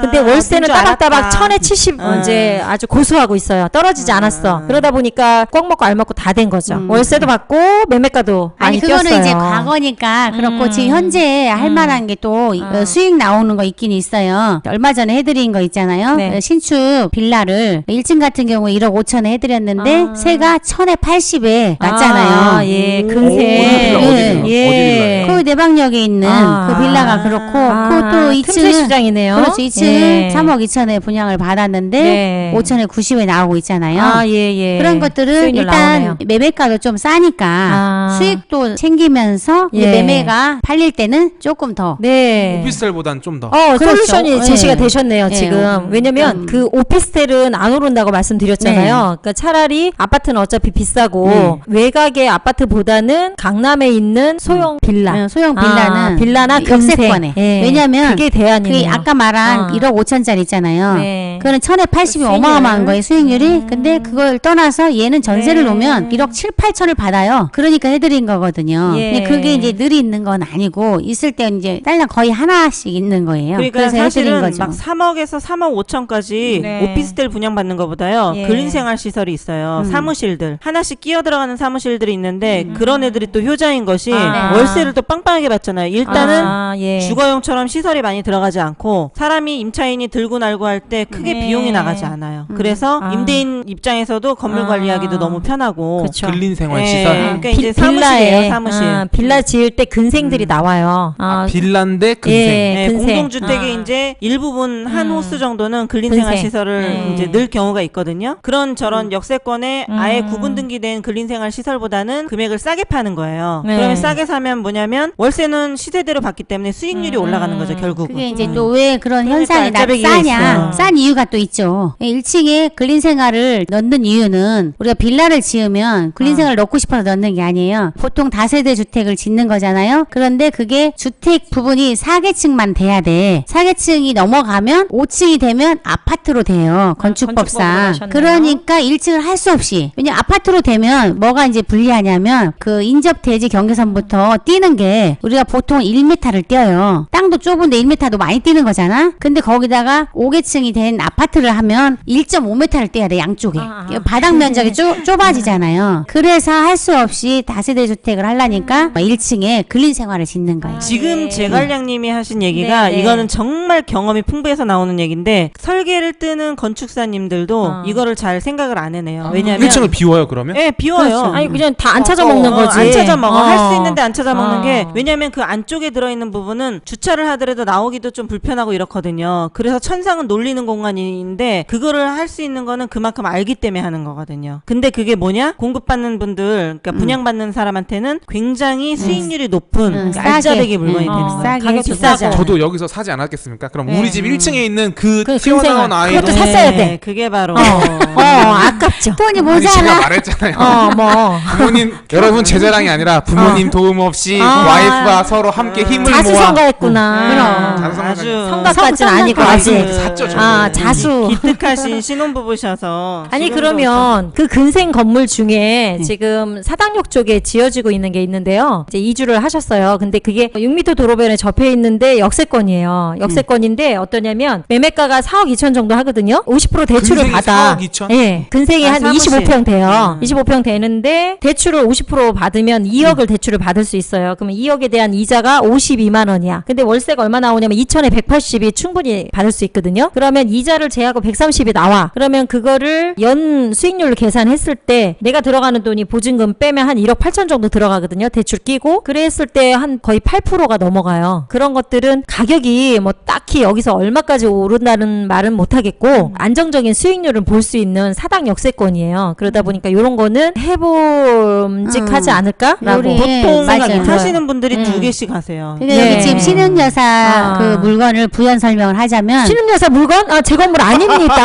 근데 월세는 따박따박 1,000에 70 이제 아주 고수하고 있어요. 떨어지지 않았어. 그러다 보니까 꽉 먹고 알 먹고 다 된 거죠. 월세도 받고 매매가도 많이 아니 그거는 뛰었어요. 이제 과거니까 그렇고 지금 현재 할 만한 게 또 수익 나오는 거 있긴 있어요. 얼마 전에 해드린 거 있잖아요. 네. 신축 빌라를 1층 같은 경우 1억 5천에 해드렸는데 세가 1,000에 80에 났잖아요. 예, 어디 근세. 빌라, 어디 빌라? 예. 어디 빌라예요? 그 내방역에 있는 그 빌라가 그렇고 그것도 2층은 틈새 시장이네요. 그렇죠. 2층은 예. 3억 2천에 분양을 받았는데 네. 5천에 90에 나오고 있잖아요. 예. 그런 것들은 수익률 일단 나오네요. 매매가도 좀 싸니까 수익도 챙기면서 이제 예. 매매가 팔릴 때는 조금 더 네. 오피스텔보단 좀 더. 그렇죠. 솔루션이 예. 제시가 되셨네요, 예. 지금. 왜냐면 그 오피스텔은 안 오른다고 말씀드렸잖아요. 그러니까 차라리 아파트는 어차피 비싸고 외곽의 아파트보다는 강남에 있는 소형 빌라. 소형 빌라는 빌라나 금세. 역세권에. 예. 왜냐면 그게 대안이네요. 그게 아까 말한 1억 5천짜리 있잖아요. 네. 그거는 1,000에 80이 수익률. 어마어마한 거예요, 수익률이. 근데 그걸 떠나서 얘는 전세를 놓으면 1억 7, 8천을 받아요. 그러니까 해드린 거거든요. 예. 근데 그게 이제 늘 있는 건 아니고 있을 때 이제 딸랑 거의 하나씩 있는 거예요. 그러니까 그래서 해드린 사실은 거죠. 막 3억에서 3억 5천까지 네. 오피스텔 분양받는 것보다요. 예. 근린생활 시설이 있어요. 사무실들. 하나씩 끼어 들어가는 사무실들이 있는데 그런 애들이 또 효자인 것이 월세를 또 빵빵하게 받잖아요. 일단은 예. 주거용처럼 시설이 많이 들어가지 않고 사람이 임차인이 들고 날고 할 때 크게 네. 비용이 나가지 않아요. 그래서 임대인 입장에서도 건물 관리하기도 너무 편하고 그렇죠. 근린생활 예, 시설. 그러니까 이제 사무실이에요, 사무실. 빌라 지을 때 근생들이 나와요. 빌라인데 근생. 예, 네, 근생. 공동주택의 이제 일부분 한 호수 정도는 근린생활 근생. 시설을 이제 늘 경우가 있거든요. 그런 저런 역세권에 아예 구분 등기된 근린생활 시설보다는 금액을 싸게 파는 거예요. 거예요. 네. 그러면 싸게 사면 뭐냐면 월세는 시세대로 받기 때문에 수익률이 올라가는 거죠, 결국은. 그게 이제 또 왜 그런 그러니까 현상이 알짜배기가 싸냐? 있어요. 싼 이유가 또 있죠. 1층에 근린생활을 넣는 이유는 우리가 빌라를 지으면 근린생활을 넣고 싶어서 넣는 게 아니에요. 보통 다세대 주택을 짓는 거잖아요. 그런데 그게 주택 부분이 4계층만 돼야 돼. 4계층이 넘어가면 5층이 되면 아파트로 돼요. 건축법으로 건축법상. 하셨네요. 그러니까 1층을 할 수 없이. 왜냐면 아파트로 되면 뭐가 이제 불리하냐면 그 인접 대지 경계선부터 뛰는 게 우리가 보통 1m를 뛰어요. 땅도 좁은데 1m도 많이 뛰는 거잖아. 근데 거기다가 5계층이 된 아파트를 하면 1.5m를 뛰어야 돼, 양쪽에. 바닥 면적이 좁아지잖아요. 그래서 할 수 없이 다세대 주택을 하려니까 1층에 근린 생활을 짓는 거예요. 지금 제갈량님이 하신 얘기가 네, 네. 이거는 정말 경험이 풍부해서 나오는 얘기인데 설계를 뜨는 건축사님들도 이거를 잘 생각을 안 해내요. 왜냐면 1층을 비워요 그러면? 예, 비워요. 아니 그냥 다 안 찾아 먹는 거지. 안 찾아 먹어. 할 수 있는데 안 찾아 어. 먹는 게 왜냐면 그 안쪽에 들어있는 부분은 주차를 하더라도 나오기도 좀 불편하고 이렇거든요. 그래서 천상은 놀리는 공간인데 그거를 할 수 있는 거는 그만큼 알기 때문에 하는 거거든요. 근데 그게 뭐냐? 공급받는 분들, 그러니까 분양받는 사람한테는 굉장히 수익률이 높은 그러니까 싸게. 알짜배기 물건이 되는 거예요. 싸게 가격도 비싸죠. 싸고. 저도 여기서 사지 않았겠습니까? 그럼 네. 우리 집 1층에 있는 그 그 튀어나온 근생활. 아이도 그것도 샀어야 돼. 그게 바로 아깝죠. 돈이 아니 제가 모자라. 말했잖아요. 뭐. 부모님 여러분 제 자랑이 아니라 부모님 도움 없이 와이프와 서로 함께 힘을 모아 자수성가했구나. 그럼. 아주 성가까지는 아니고 아직. 샀죠 저도. 자수. 기특하신 신혼부부셔서 아니 지금도 그러면 그 근생 건물 중에 네. 지금 사당역 쪽에 지어지고 있는 게 있는데요. 이제 이주를 하셨어요. 근데 그게 6m 도로변에 접해 있는데 역세권이에요. 역세권인데 어떠냐면 매매가가 4억 2천 정도 하거든요. 50% 대출을 근생이 받아. 4억 2천? 예. 근생이 아, 한 사무실. 25평 돼요. 25평 되는데 대출을 50% 받으면 2억을 대출을 받을 수 있어요. 그러면 2억에 대한 이자가 52만 원이야. 근데 월세가 얼마 나오냐면 2천에 180이 충분히 받을 수 있거든요. 그러면 이자를 제하고 130이 나와. 그러면 그거를 연 수익률을 계산했을 때 내가 들어가는 돈이 보증금 빼면 한 1억 8천 정도 들어가거든요. 대출 끼고. 그랬을 때 한 거의 8%가 넘어가요. 그런 것들은 가격이 뭐 딱히 여기서 얼마까지 오른다는 말은 못하겠고 안정적인 수익률을 볼 수 있는 사당 역세권이에요. 그러다 보니까 이런 거는 해봄직하지 않을까라고 우리 보통 맞아요. 생각이 들어요. 사시는 분들이 두 개씩 하세요. 근데 예. 여기 지금 신은여사 그 물건을 부연 설명을 하자면 신혼여사 물건? 제 건물 아닙니다.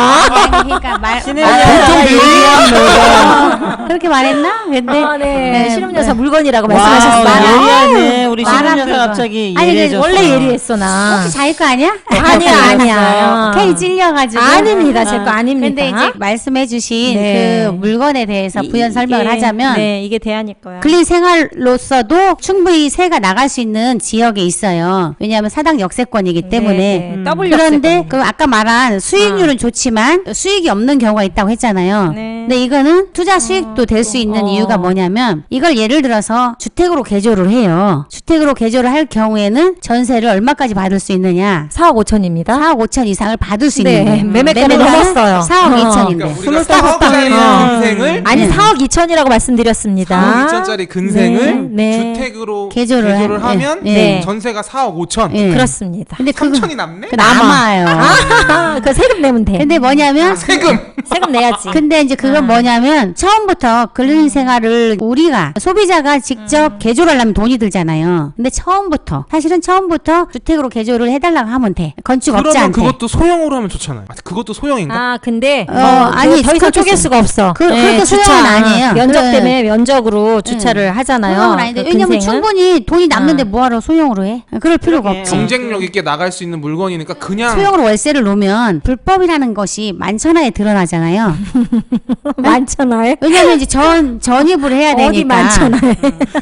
그러니까 신은여사 그렇게 말했나? 근데 네. 신혼여사 물건이라고 와우, 말씀하셨어요. 예리하네. 우리 말하는 신은여사 거. 갑자기 아니, 예리해졌어. 원래 예리했어 나. 혹시 자기 거 아니야? 아니야. K 찔려가지고 아닙니다. 제 거 아닙니다. 근데 이제 말씀해주신 네. 그 물건에 대해서 부연 설명을 하자면 네, 이게 대안일 거야. 근린 생활로서도 충분히 세가 나갈 수 있는 지역에 있어요. 왜냐하면 사당 역세권이기 때문에. 네, W 그런데 역세권이에요. 그 아까 말한 수익률은 좋지만 수익이 없는 경우가 있다고 했잖아요. 네. 근데 이거는 투자 수익도 될 수 있는 이유가 뭐냐면 이걸 예를 들어서 주택으로 개조를 해요. 주택으로 개조를 할 경우에는 전세를 얼마까지 받을 수 있느냐? 4억 5천입니다. 4억 5천 이상을 받을 수 네, 있는 거예요. 매매가는 넘었어요. 4억 어. 2천인데. 그러니까 우리가 25살 4억짜리 근생을 아니 4억 2천이라고 말씀드렸습니다. 4억 2천짜리 근생을 네. 주택으로 개조를 하면 네. 전세가 4억 5천. 예. 그렇습니다. 근데 그거 3천이 남네? 남아요. 그 세금 내면 돼. 근데 뭐냐면 세금. 세금 내야지. 근데 이제 그건 뭐냐면 처음부터 근린 생활을 우리가 소비자가 직접 개조를 하려면 돈이 들잖아요. 근데 사실은 처음부터 주택으로 개조를 해달라고 하면 돼. 그러면 건축업자한테. 그것도 소형으로 하면 좋잖아요. 그것도 소형인가? 근데 아니, 더 이상 그것도 쪼갤 수가 없어. 그렇게 소형은 아니에요. 면적 그래. 때문에 면적으로 주차를 하잖아요. 소형은 아닌데 그 왜냐면 근생은. 충분히 돈이 남는데 뭐하러 소형으로 해? 그럴 필요가 그러게. 없지. 경쟁력 있게 나갈 수 있는 물건이니까 그냥 소형으로 월세를 놓으면 불법이라는 것이 만천하에 드러나잖아요. 많잖아요. 왜냐면 이제 전입을 해야 되니까. 어디 많잖아요.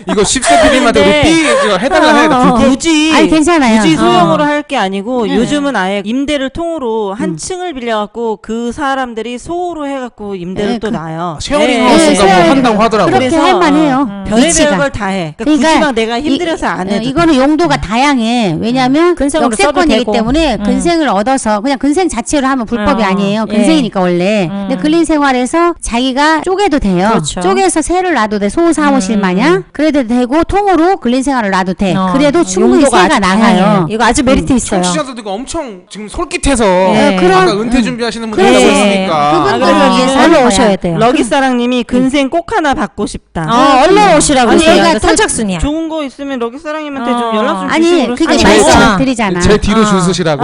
이거 10세 PD님한테 우리 삐 이거 해달라 해야 돼. 굳이 아니 괜찮아요. 굳이 소형으로 할 게 아니고 네. 요즘은 아예 임대를 통으로 한 층을 빌려갖고 그 사람들이 소호로 해갖고 임대를 네, 또 놔요. 쉐어링 네. 하우스인가 뭐 네, 한다고 하더라고요. 그렇게 그래서, 할만해요. 별의별 위치가. 걸 다 해. 그러니까 굳이 막 내가 힘들어서 안 해도 이거는 용도가 다양해. 왜냐하면 근생으로 써도 역세권이기 되고. 때문에 근생을 얻어서 그냥 근생 자체로 하면 불법이 어, 아니에요. 예. 근생이니까 원래. 근데 근린 생활에서 자기가 쪼개도 돼요. 그렇죠. 쪼개서 새를 놔도 돼. 소 사무실 마냥. 그래도 되고 통으로 근린 생활을 놔도 돼. 그래도 충분히 용도가 새가 아주 나가요. 다양해요. 이거 아주 메리트 있어요. 청취자들도 이거 엄청 지금 솔깃해서 네. 그럼, 아까 은퇴 준비하시는 분들 그래. 하고 있으니까 그분들 아, 위해서 얼른 하는 오셔야 거야. 돼요. 러기사랑님이 근생 꼭 하나 받고 싶다. 얼른 오시라고 아니, 그래요. 얘가 이거 또 선착순이야. 좋은 거 있으면 러기사랑님한테 좀 어. 연락 좀 아니, 주시고 그게 아니, 말씀드리잖아. 제 뒤로 줄 서시라고.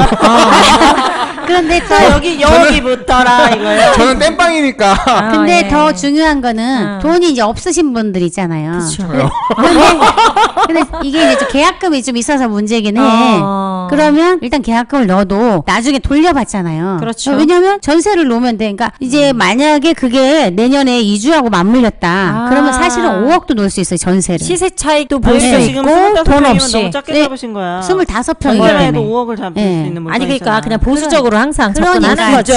그런데 또 자, 여기부터라 이거예요. 저는 땜빵이니까. 근데 예. 더 중요한 거는 돈이 이제 없으신 분들 있잖아요. 그렇죠. 근데 이게 이제 좀 계약금이 좀 있어서 문제긴 해. 그러면 일단 계약금을 넣어도 나중에 돌려받잖아요. 그렇죠. 왜냐면 전세를 놓으면 돼. 그러니까 이제 만약에 그게 내년에 이주하고 맞물렸다. 그러면 사실은 5억도 놓을 수 있어요, 전세를. 시세 차익도 아니, 볼 수 지금 있고 25평이면 돈 너무 없이. 작게 네. 잡으신 거야. 25평이기 전세라 해도 때문에. 5억을 잡을 예. 수 있는 물건 아니 그러니까 그냥 보수적으로 항상 그러니까 접근하는 거지.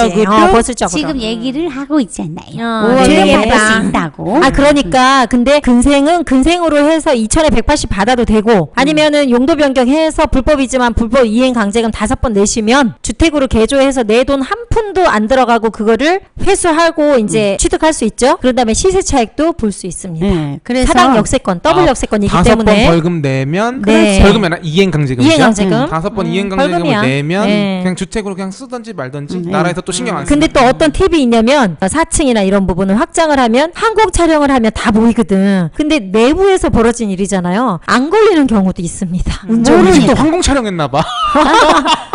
보수적으로. 지금 얘기를 하고 있잖아요. 어, 5억을 되게 받을 수 예쁘다. 있다고. 아 그러니까 근데 근생은 근생으로 해서 2천에 180 받아도 되고 아니면은 용도 변경해서 불법이지만 불법 이행 강제금 5번 내시면 주택으로 개조해서 내 돈 한 푼도 안 들어가고 그거를 회수하고 이제 취득할 수 있죠. 그런 다음에 시세 차익도 볼 수 있습니다. 네, 그래서 사당 역세권, 더블 역세권이기 5번 때문에 벌금 내면 네. 벌금이 아니라 이행 강제금이죠. 이행 강제금. 5번 이행 강제금을 벌금이야. 내면 네. 그냥 주택으로 그냥 쓰든지 말든지 나라에서 또 신경 안 근데 쓰니까. 또 어떤 팁이 있냐면 4층이나 이런 부분을 확장을 하면 항공 촬영을 하면 다 보이거든. 근데 내부에서 벌어진 일이잖아요. 안 걸리는 경우도 있습니다. 우리 또 항공 촬영했나 봐.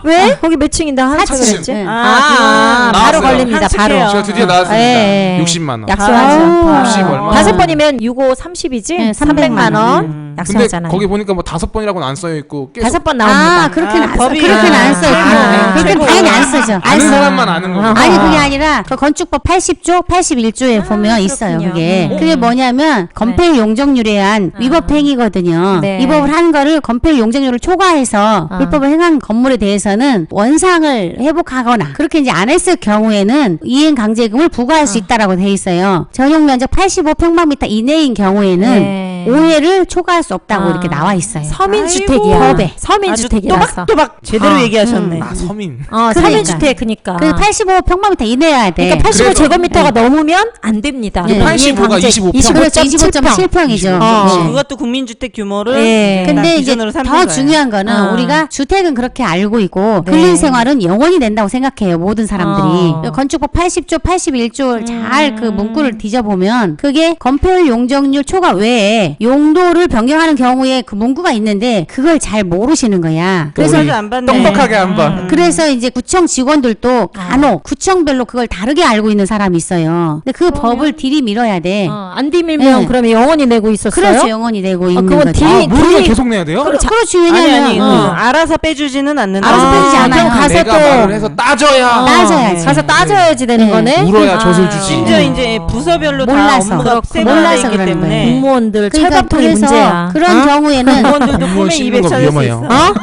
왜? 거기 몇 층인데 항상 4층. 그랬지? 네. 바로 나왔어요. 걸립니다. 바로. 한측해요. 제가 드디어 나왔습니다. 예. 60만 원. 약속하죠. 아우. 60 얼마? 5번이면 65, 30이지? 네, 300만 원 근데 약속하잖아요. 거기 보니까 뭐 5번이라고는 안 써여 있고 계속 5번 나옵니다. 아, 그렇게는 아, 안 써. 법이- 그렇게는 안 써요. 그렇게 최고. 당연히 안 쓰죠. 안 아는 써. 사람만 아는 거고. 아니 그게 아니라 그 건축법 80조, 81조에 보면 있어요. 그렇군요. 그게 뭐냐면 건폐율 용적률에 의한 위법 행위거든요. 네. 위법을 한 거를 건폐율 용적률을 초과해서 불법을 행한 건물에 대해서는 원상을 회복하거나 그렇게 이제 안 했을 경우에는 이행 강제금을 부과할 수 있다라고 돼 있어요. 전용 면적 85평방미터 이내인 경우에는 네. 오해를 초과할 수 없다고 이렇게 나와 있어요. 서민주택이야. 법에. 아주 서민주택이라서. 또박또박 제대로 얘기하셨네. 아 서민. 그러니까. 서민주택 그니까. 그 85평방미터 이내여야 돼. 그러니까 85제곱미터가 그래도- 넘으면 안 됩니다. 네. 85가 25평. 25.7평이죠. 어. 그것도 국민주택 규모를 네. 딱 근데 이제 기준으로 삼는 더 거예요. 중요한 거는 어. 우리가 주택은 그렇게 알고 있고 네. 근린생활은 영원히 된다고 생각해요. 모든 사람들이. 어. 건축법 80조, 81조 잘 그 문구를 뒤져보면 그게 건폐율 용적률 초과 외에 용도를 변경하는 경우에 그 문구가 있는데 그걸 잘 모르시는 거야. 그래서 우리 안 받네. 똑똑하게 한번. 그래서 이제 구청 직원들도 간혹 구청별로 그걸 다르게 알고 있는 사람이 있어요. 근데 그 법을 들이밀어야 돼. 안 디밀면 네. 그러면 영원히 내고 있었어요? 그렇죠. 영원히 내고 있는 그건 거죠. 딜- 모르면 딜이- 계속 내야 돼요? 그렇지. 아니 왜냐면 아니 알아서 빼주지는 않는다. 알아서 빼주지 않아요. 그럼 가서 내가 또 말을 해서 따져야. 따져야지. 가서 따져야지 되는 네. 거네. 울어야 젖을 주지. 심지어 이제 부서별로 다 몰라서. 업무가 그렇고, 세분화되어 몰라서 있기 그러는 때문에 거예요. 공무원들 그러니까 철밥통이 그래서 문제야. 그런 경우에는 공무원들도 공무원 품에 씻는 200 거 찾을 수 위험해요. 있어.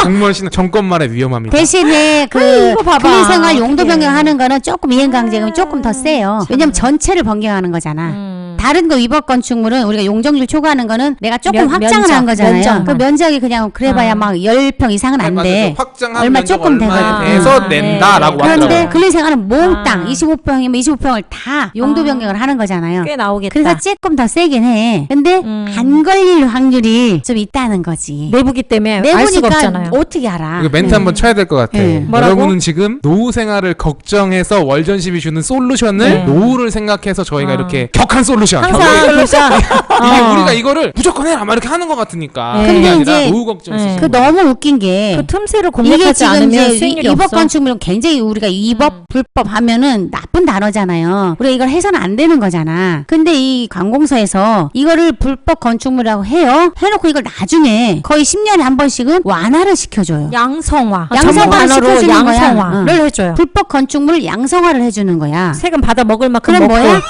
공무원 씨는 정권말에 위험합니다. 대신에 그 이거 봐봐. 근린생활 용도 어떡해. 변경하는 거는 조금 이행강제금이 조금 더 세요. 왜냐면 전체를 변경하는 거잖아. 다른 거 위법 건축물은 우리가 용적률 초과하는 거는 내가 조금 확장을 면적, 한 거잖아요. 면적만. 그 면적이 그냥 그래봐야 막 10평 이상은 안 돼. 확장한 얼마 면적 조금 얼마에 되거든. 대해서 아, 낸다라고 그런데 하더라고요. 근린생활은 몽땅 25평이면 25평을 다 용도 변경을 하는 거잖아요. 꽤 나오겠다. 그래서 조금 더 세긴 해. 근데 안 걸릴 확률이 좀 있다는 거지. 내부기 때문에 알 수가 내보니까 없잖아요. 어떻게 알아? 이거 멘트 한번 쳐야 될 것 같아. 네. 뭐라고? 여러분은 지금 노후 생활을 걱정해서 월전십이 주는 솔루션을 네. 노후를 생각해서 저희가 이렇게 격한 솔루션. 항상 이게 그러니까 우리가 이거를 무조건 해라 막 이렇게 하는 것 같으니까. 네. 그게 근데 아니라 이제 노후 걱정. 네. 그 너무 웃긴 게 그 틈새를 이게 공략하지 지금 않으면 이제 수익률이 위법 없어. 건축물은 굉장히 우리가 위법 불법 하면은 나쁜 단어잖아요. 우리가 이걸 해서는 안 되는 거잖아. 근데 이 관공서에서 이거를 불법 건축물이라고 해요. 해놓고 이걸 나중에 거의 10년에 한 번씩은 완화를 시켜줘요. 양성화. 양성화를 전문 단어로 시켜주는 거야. 양성화를 응. 해줘요. 불법 건축물을 양성화를 해주는 거야. 세금 받아 먹을 만큼 그럼 먹고. 뭐야?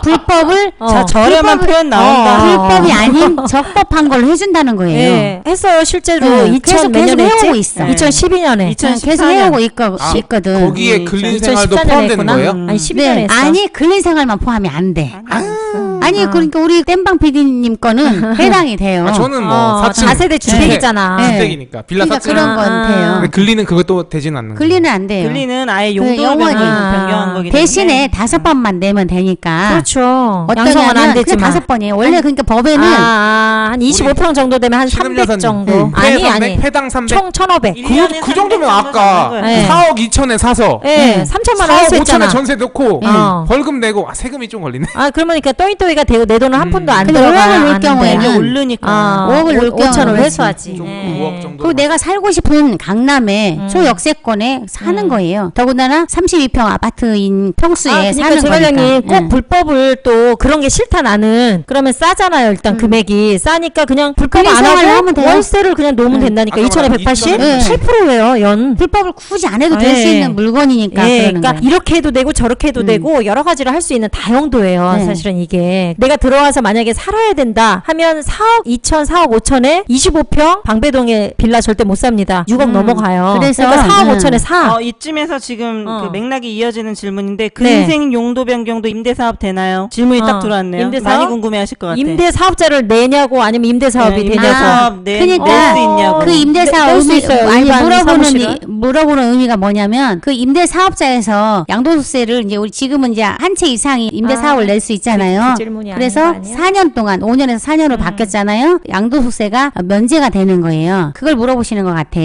불법을 어. 저렴한 표현 나온다. 불법이 아닌 적법한 걸 해준다는 거예요. 예, 했어요. 실제로 네, 2000 계속 몇 년에 해오고 했지? 있어. 2012년에. 계속 해오고 아, 있거든. 거기에 근린생활도 2014년에 포함되는 했구나. 거예요? 아니 12년에 네, 했어. 아니 근린생활만 포함이 안 돼. 아니 그러니까 우리 땜방 PD님 거는 해당이 돼요. 아, 저는 뭐 4층 다세대 주택이잖아. 네. 주택이니까 빌라 그러니까 4층. 그런 건 돼요. 근데 글리는 그것도 되지는 않는 거예요. 글리는 안 돼요. 글리는 아예 그 용도를 영원히. 변경한 거기 때문에 대신에 5번만 내면 되니까. 그렇죠. 양성은 어떠냐면 안 그냥 되지만. 5번이에요. 원래 그러니까 법에는 한 25평 정도 되면 한 300 정도. 아니. 회당 300. 총 1,500. 그 정도면 아까 네. 4억 2천에 사서 예, 3천만 원 4억 할 수 5천에 있잖아. 전세 넣고 어. 벌금 내고 세금이 좀 걸리네. 그러니까 또이또이가 되고 내 돈은 한 푼도 안 근데 들어가. 5억을 넣을 경우에는 이게 오르니까 5억을 넣을 5천을 경우는 회수하지. 좀 예. 5억 정도. 그리고 내가 살고 싶은 강남에 초역세권에 사는 거예요. 더군다나 32평 아파트인 평수에 그러니까 사는 제갈량이 거니까. 꼭 불법을 또 그런 게 싫다 나는. 그러면 싸잖아요. 일단 금액이 싸니까 그냥 불법 그래, 안 생활을 하고 하면 돼요. 월세를 그냥 놓으면 된다니까. 아까 2천에 말한 180? 2,000. 8%예요. 연. 불법을 굳이 안 해도 될 수 예. 있는 물건이니까 예, 그러는 그러니까 거예요. 이렇게 해도 되고 저렇게 해도 되고 여러 가지를 할 수 있는 다용도예요. 네. 사실은 이게 내가 들어와서 만약에 살아야 된다 하면 4억 2천, 4억 5천에 25평 방배동에 빌라 절대 못 삽니다. 6억 넘어가요. 그래서, 그러니까 4억 5천에 사. 이쯤에서 지금 그 맥락이 이어지는 질문인데 네. 근생 용도 변경도 임대 사업 되나요? 질문이 딱 들어왔네요. 임대 많이 사업? 궁금해하실 것 같아. 임대 사업자를 내냐고 아니면 임대 사업이 네, 되냐고. 임대 사업 그러니까 낼수 있냐고. 그 임대사업 낼 수 있어요. 아니 일반 사무실은? 물어보는 의미가 뭐냐면 그 임대사업자에서 양도소득세를 이제 우리 지금은 이제 한 채 이상이 임대사업을 낼 수 있잖아요. 그 질문이 그래서 아닌 거 아니야? 4년 동안 5년에서 4년으로 바뀌었잖아요. 양도소득세가 면제가 되는 거예요. 그걸 물어보시는 것 같아.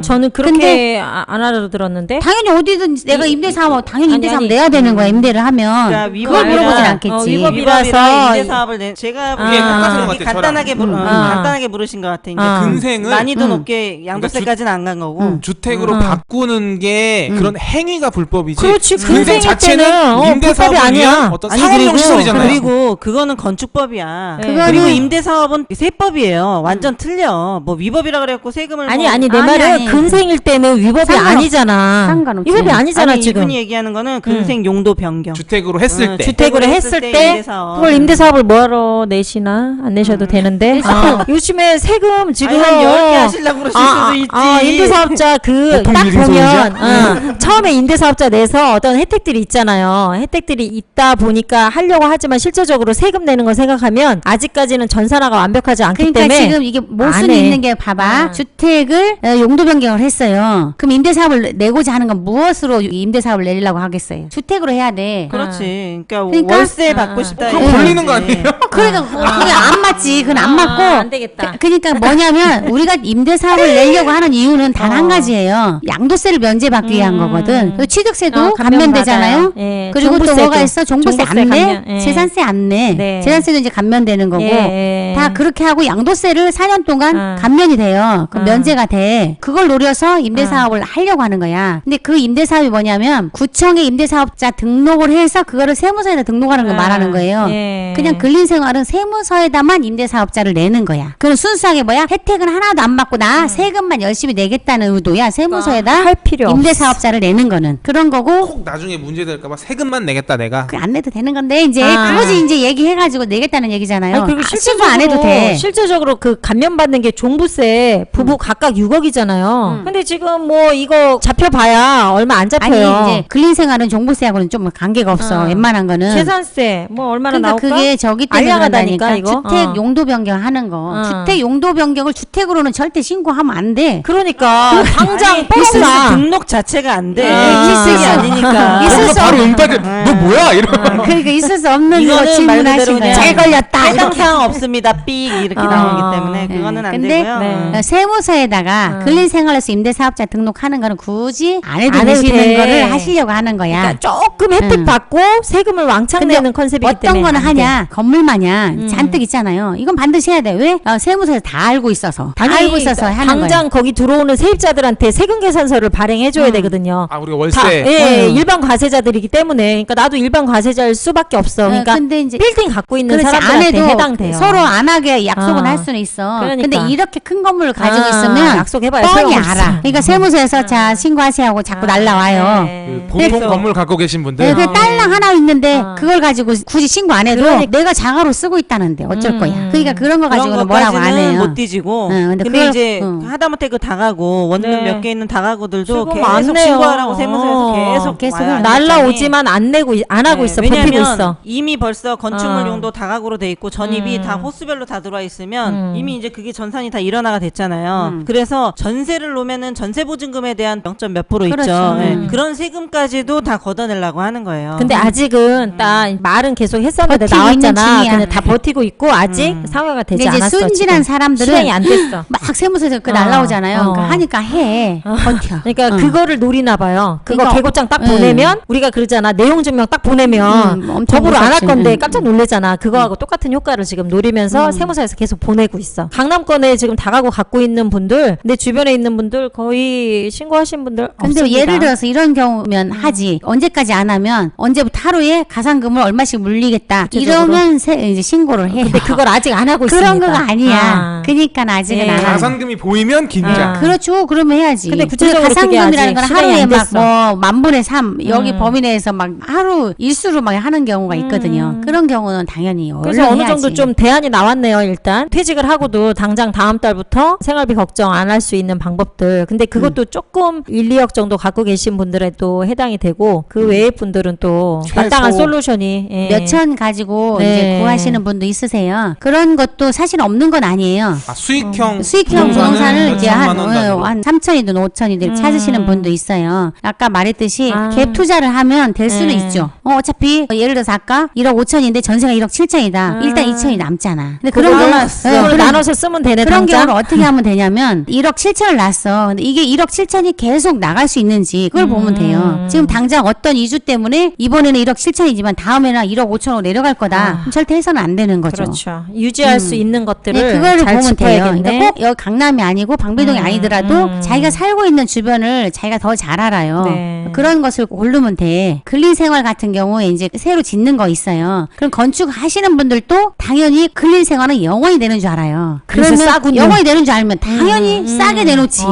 저는 그렇게 안 알아들었는데. 당연히 어디든 내가 임대사업 당연히 아니, 임대사업 아니. 내야 되는 거야. 임대를 하면 그러니까 그걸 물어보진 아니라, 않겠지. 위법이라서 위법이라 임대 사업을 낸 제가 이게 똑같은 것 같아요, 간단하게 저랑. 간단하게 물으신 것 같아. 이제 근생을 난이도 높게 양도세까지는 안 간 거고. 주택으로 바꾸는 게 그런 행위가 불법이지. 그렇지, 근생 근생 자체는 때는, 임대 불법이 사업을 아니야. 위한 어떤 상업용 시설이잖아요. 그리고 그거는 건축법이야. 네. 그리고 임대 사업은 세법이에요. 완전 틀려. 뭐 위법이라 그래갖고 세금을 아니 뭐- 아니 내 아니, 말은 아니. 근생일 때는 위법이 아니잖아. 상관없지. 위법이 아니잖아 아니, 지금. 이분이 얘기하는 거는 근생 용도 변경. 주택으로 했을 때. 주택으로 했을 때 임대사업. 그걸 임대사업을 뭐하러 내시나 안 내셔도 되는데 요즘에 세금 지금 아니, 한 10개 하시려고 그러실 수도 있지. 임대사업자 그 보통 딱 일인 보면 처음에 임대사업자 내서 어떤 혜택들이 있잖아요. 혜택들이 있다 보니까 하려고 하지만 실제적으로 세금 내는 걸 생각하면 아직까지는 전산화가 완벽하지 않기 그러니까 때문에 지금 이게 안 모순이 해. 있는 게 봐봐. 주택을 용도 변경을 했어요. 그럼 임대사업을 내고자 하는 건 무엇으로 임대사업을 내리려고 하겠어요? 주택으로 해야 돼. 그렇지. 그러니까, 그러니까? 월세 받고 싶다. 그럼 이거지. 걸리는 거 아니에요? 그러니까 그게 안 맞지. 그건 안 맞고. 안 되겠다. 그러니까 뭐냐면 우리가 임대사업을 내려고 하는 이유는 단 한 가지예요. 양도세를 면제받기 위한 거거든. 그리고 취득세도 감면되잖아요. 예, 그리고 또 종부세도. 뭐가 있어? 종부세 안 내? 감면, 예. 재산세 안 내. 네. 재산세도 이제 감면되는 거고. 예, 예. 다 그렇게 하고 양도세를 4년 동안 감면이 돼요. 그 면제가 돼. 그걸 노려서 임대사업을 하려고 하는 거야. 근데 그 임대사업이 뭐냐면 구청에 임대사업자 등록을 해서 그거를 세무서에다 등록하는 걸 말하는 거예요. 예. 그냥 근린생활은 세무서에다만 임대사업자를 내는 거야. 그럼 순수하게 뭐야? 혜택은 하나도 안 받고 나 세금만 열심히 내겠다는 의도야. 세무서에다 할 필요 임대사업자를 내는 거는. 그런 거고 꼭 나중에 문제 될까봐 세금만 내겠다 내가. 그 안 내도 되는 건데 이제 아. 굳이 이제 얘기해가지고 내겠다는 얘기잖아요. 아니, 그리고 신고 안 해도 돼. 실제적으로 그 감면받는 게 종부세 부부 각각 6억이잖아요. 근데 지금 뭐 이거 잡혀봐야 얼마 안 아니 잡혀요. 이제 근린생활은 종부세하고는 좀 관계가 없어. 웬만한 거는. 재산세 뭐 얼마나 그러니까 나올까? 그게 저기 때문에 알량하다니까, 그런다니까. 이거. 주택 용도 변경하는 거. 주택 용도 변경을 주택으로는 절대 신고하면 안 돼. 그러니까 당장 있을 뻥나. 등록 자체가 안 돼. 아. 주택이 아니니까. 있을 거기서 수 바로 없는 응답이 너 뭐야 이러면. 그러니까 있을 수 없는 거 이거는 말 질문하신 그대로 거예요. 그냥 잘 걸렸다. 해당 사항 없습니다. 삑 이렇게 나오기 때문에 네. 그거는 안 근데 되고요. 네. 세무서에다가 근린생활에서 임대사업자 등록하는 거는 굳이 안 해도 안 해도 되시는 돼. 거를 하시려고 하는 거야. 그러니까 조금 혜택 받고 세금을 왕창 내는 컨셉이기 어떤 때문에 거는 안 돼. 하냐 건물 마냥 잔뜩 있잖아요. 이건 반드시 해야 돼. 왜? 세무서에서 다 알고 있어서 다 당연히 알고 있어서 하는 당장 거야. 거기 들어오는 세입자들한테 세금 계산서를 발행해줘야 되거든요. 아 우리가 다, 월세. 예, 일반 과세자들이기 때문에 그러니까 나도 일반 과세자일 수밖에 없어. 그러니까 근데 이제 빌딩 갖고 있는 그렇지 안 사람들한테 해도 해당돼요. 서로 안 하게 약속은 아. 할 수는 있어. 그러니까. 근데 이렇게 큰 건물을 가지고 아, 있으면 약속해봐야 뻔히 소용없어. 알아. 그러니까 세무서에서 자 신고하세요 자꾸 날라와요. 네. 그 보통 그래서- 건물 갖고 계신 분들. 네, 그 딸랑 하나 있는데 그걸 가지고 굳이 신고 안 해도 그러니까. 내가 자가로 쓰고 있다는데 어쩔 거야. 그러니까 그런 거 가지고는 그런 뭐라고 안 것까지는 해요. 못 뒤지고. 응, 근데 근데 그걸- 이제 응. 하다못해 그 다가구 원룸 네. 몇 개 있는 다가구들도 지금 계속 많네요. 신고하라고 세무서에서 계속 계속 와요. 날라오지만 안 내고 안 하고 네, 있어. 왜냐면 버티고 있어. 이미 벌써 건축물 용도 다각으로 돼 있고 전입이 다 호수별로 다 들어와 있으면 이미 이제 그게 전산이 다 일어나가 됐잖아요. 그래서 전세를 놓으면은 전세 보증금에 대한 0. 몇 % 있죠. 그렇죠. 예. 그런 세금까지도 다 걷어내려고 하는 거예요. 근데 아직은 딱 말은 계속 했었는데 버티고 있는 나왔잖아. 중이야. 근데 다 버티고 있고 아직 사회가 되지 근데 이제 않았어. 순진한 지금. 사람들은 실행이 안 됐어. 막 세무서에서 그 날라오잖아요. 그러니까 하니까 해. 버텨. 그러니까 그거를 노리나 봐요. 그거 그러니까 개고장 딱 보내면 우리가 그러잖아. 내용 증명 딱 보내면 엄청 법으로 안 할 무섭지. 건데 깜짝 놀래잖아. 그거하고 똑같은 효과를 지금 노리면서 세무서에서 계속 보내고 있어. 강남권에 지금 다가구 갖고 있는 분들, 내 주변에 있는 분들 거의 신고하신 분들 근데 없습니다. 예를 들어서 이런 경우면 하지. 언제까지 안 하면 언제부터 하루에 가산금을 얼마씩 물리겠다. 구체적으로? 이러면 이제 신고를 해요. 근데 그걸 아직 안 하고 그런 있습니다. 거가 아니야. 아. 그러니까 아직은 예. 안 하는. 가산금이 보이면 긴장. 그렇죠. 그러면 해야지. 근데 구체적으로 가산금이라는 그게 건 아직 하루에 실행이 안 막 됐어. 뭐 만분의 3 여기 범위 내에서 막 하루 일수로 막 하는 경우가 있거든요. 그런 경우는 당연히 그래서 얼른 어느 해야지. 정도 좀 대안이 나왔네요. 일단 퇴직을 하고도 당장 다음 달부터 생활비 걱정 안 할 수 있는 방법들. 근데 그것도 조금 1, 2억 정도 갖고 계신 분들에 또 해당이 되고 그 외의 분들은 또 최소 마땅한 솔루션이 예. 몇천 가지고 네. 이제 구하시는 분도 있으세요. 그런 것도 사실 없는 건 아니에요. 아, 수익형 수익형 부동산을 이제 몇천만 원 단위로. 한 3천이든 5천이든 찾으시는 분도 있어요. 아까 말했듯이 아. 갭 투자를 하면 될 수는 네. 있죠. 어차피 예를 들어서 아까 1억 5천인데 전세가 1억 7천이다. 일단 2천이 남잖아. 근데 그런 경우 그걸 나눠서 쓰면 되네. 그런 당장. 경우를 어떻게 하면 되냐면 1억 7천을 놨어. 근데 이게 1억 7천이 계속 나갈 수 있는지 그걸 보면 돼요. 지금 당장 어떤 이주 때문에 이번에는 1억 7천이지만 다음에는 1억 5천으로 내려갈 거다. 그럼 절대 해서는 안 되는 거죠. 그렇죠. 유지할 수 있는 것들을 네, 그거를 잘 보면 돼요. 짚어야겠네. 그러니까 꼭 여기 강남이 아니고 방배동이 아니더라도 자기가 살고 있는 주변을 자기가 더 잘 알아요. 네. 그런 것을 고르면 돼. 근린생활 같은 경우에 이제 새로 짓는 거 있어요. 그럼 건축하시는 분들도 당연히 근린생활은 영원히 되는 줄 알아요. 그래서 그러면 싸군요. 영원히 되는 줄 알면 당연히 싸게 내놓지.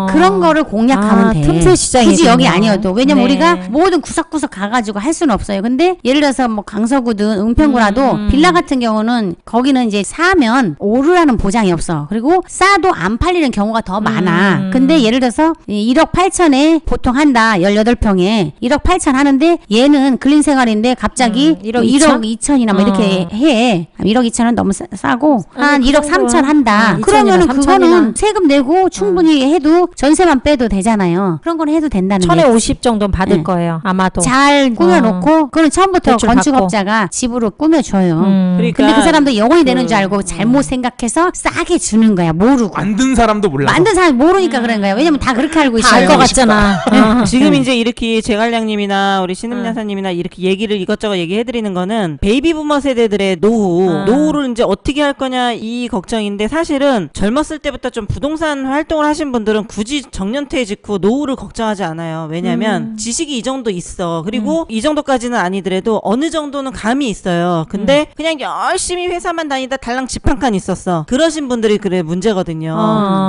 그런 거를 공략하면 돼. 틈새 시장이군요. 굳이 여기 아니어도. 왜냐면 네. 우리가 모든 구석구석 가가지고 할 수는 없어요. 근데 예를 들어서 뭐 강서구든 은평구라도 빌라 같은 경우는 거기는 이제 사면 오르라는 보장이 없어. 그리고 싸도 안 팔리는 경우가 더 많아. 근데 예를 들어서 1억 8천에 보통 한다. 18평에 1억 8천 하는데 얘는 근린생활인데 갑자기 1억 뭐 2천? 1억 2천이나 뭐 이렇게 해. 1억 2천은 너무 싸고 한 아니, 1억 그 정도야. 3천 한다. 2천이나 그러면은 3천이나. 그거는 세금 내고 충분히 해도 전세만 빼도 되잖아요. 그런 건 해도 된다는 천에 얘기지. 50 정도는 받을 네. 거예요. 아마도. 잘 꾸며놓고 그건 처음부터 대출 건축업자가 집으로 꾸며줘요. 그러니까 근데 그 사람도 영원히 되는 줄 알고 잘못 생각해서 싸게 주는 거야. 모르고. 만든 사람도 몰라. 만든 사람이 모르니까 그런 거야. 왜냐면 다 그렇게 알고 있어요. 알 것 같잖아. 지금 이제 이렇게 제갈량님이나 우리 신음야사님이나 이렇게 얘기를 이것저것 얘기해드리는 거는 베이비부머 세대들의 노후를 이제 어떻게 할 거냐 이 걱정인데 사실은 젊었을 때부터 좀 부동산 활동을 하신 분들은 굳이 정년퇴직 후 노후를 걱정하지 않아요. 왜냐면 지식이 이 정도 있어. 그리고 이 정도까지는 아니더라도 어느 정도는 감이 있어요. 근데 그냥 열심히 회사만 다니다 달랑 집 한 칸 있었어. 그러신 분들이 그래 문제거든요.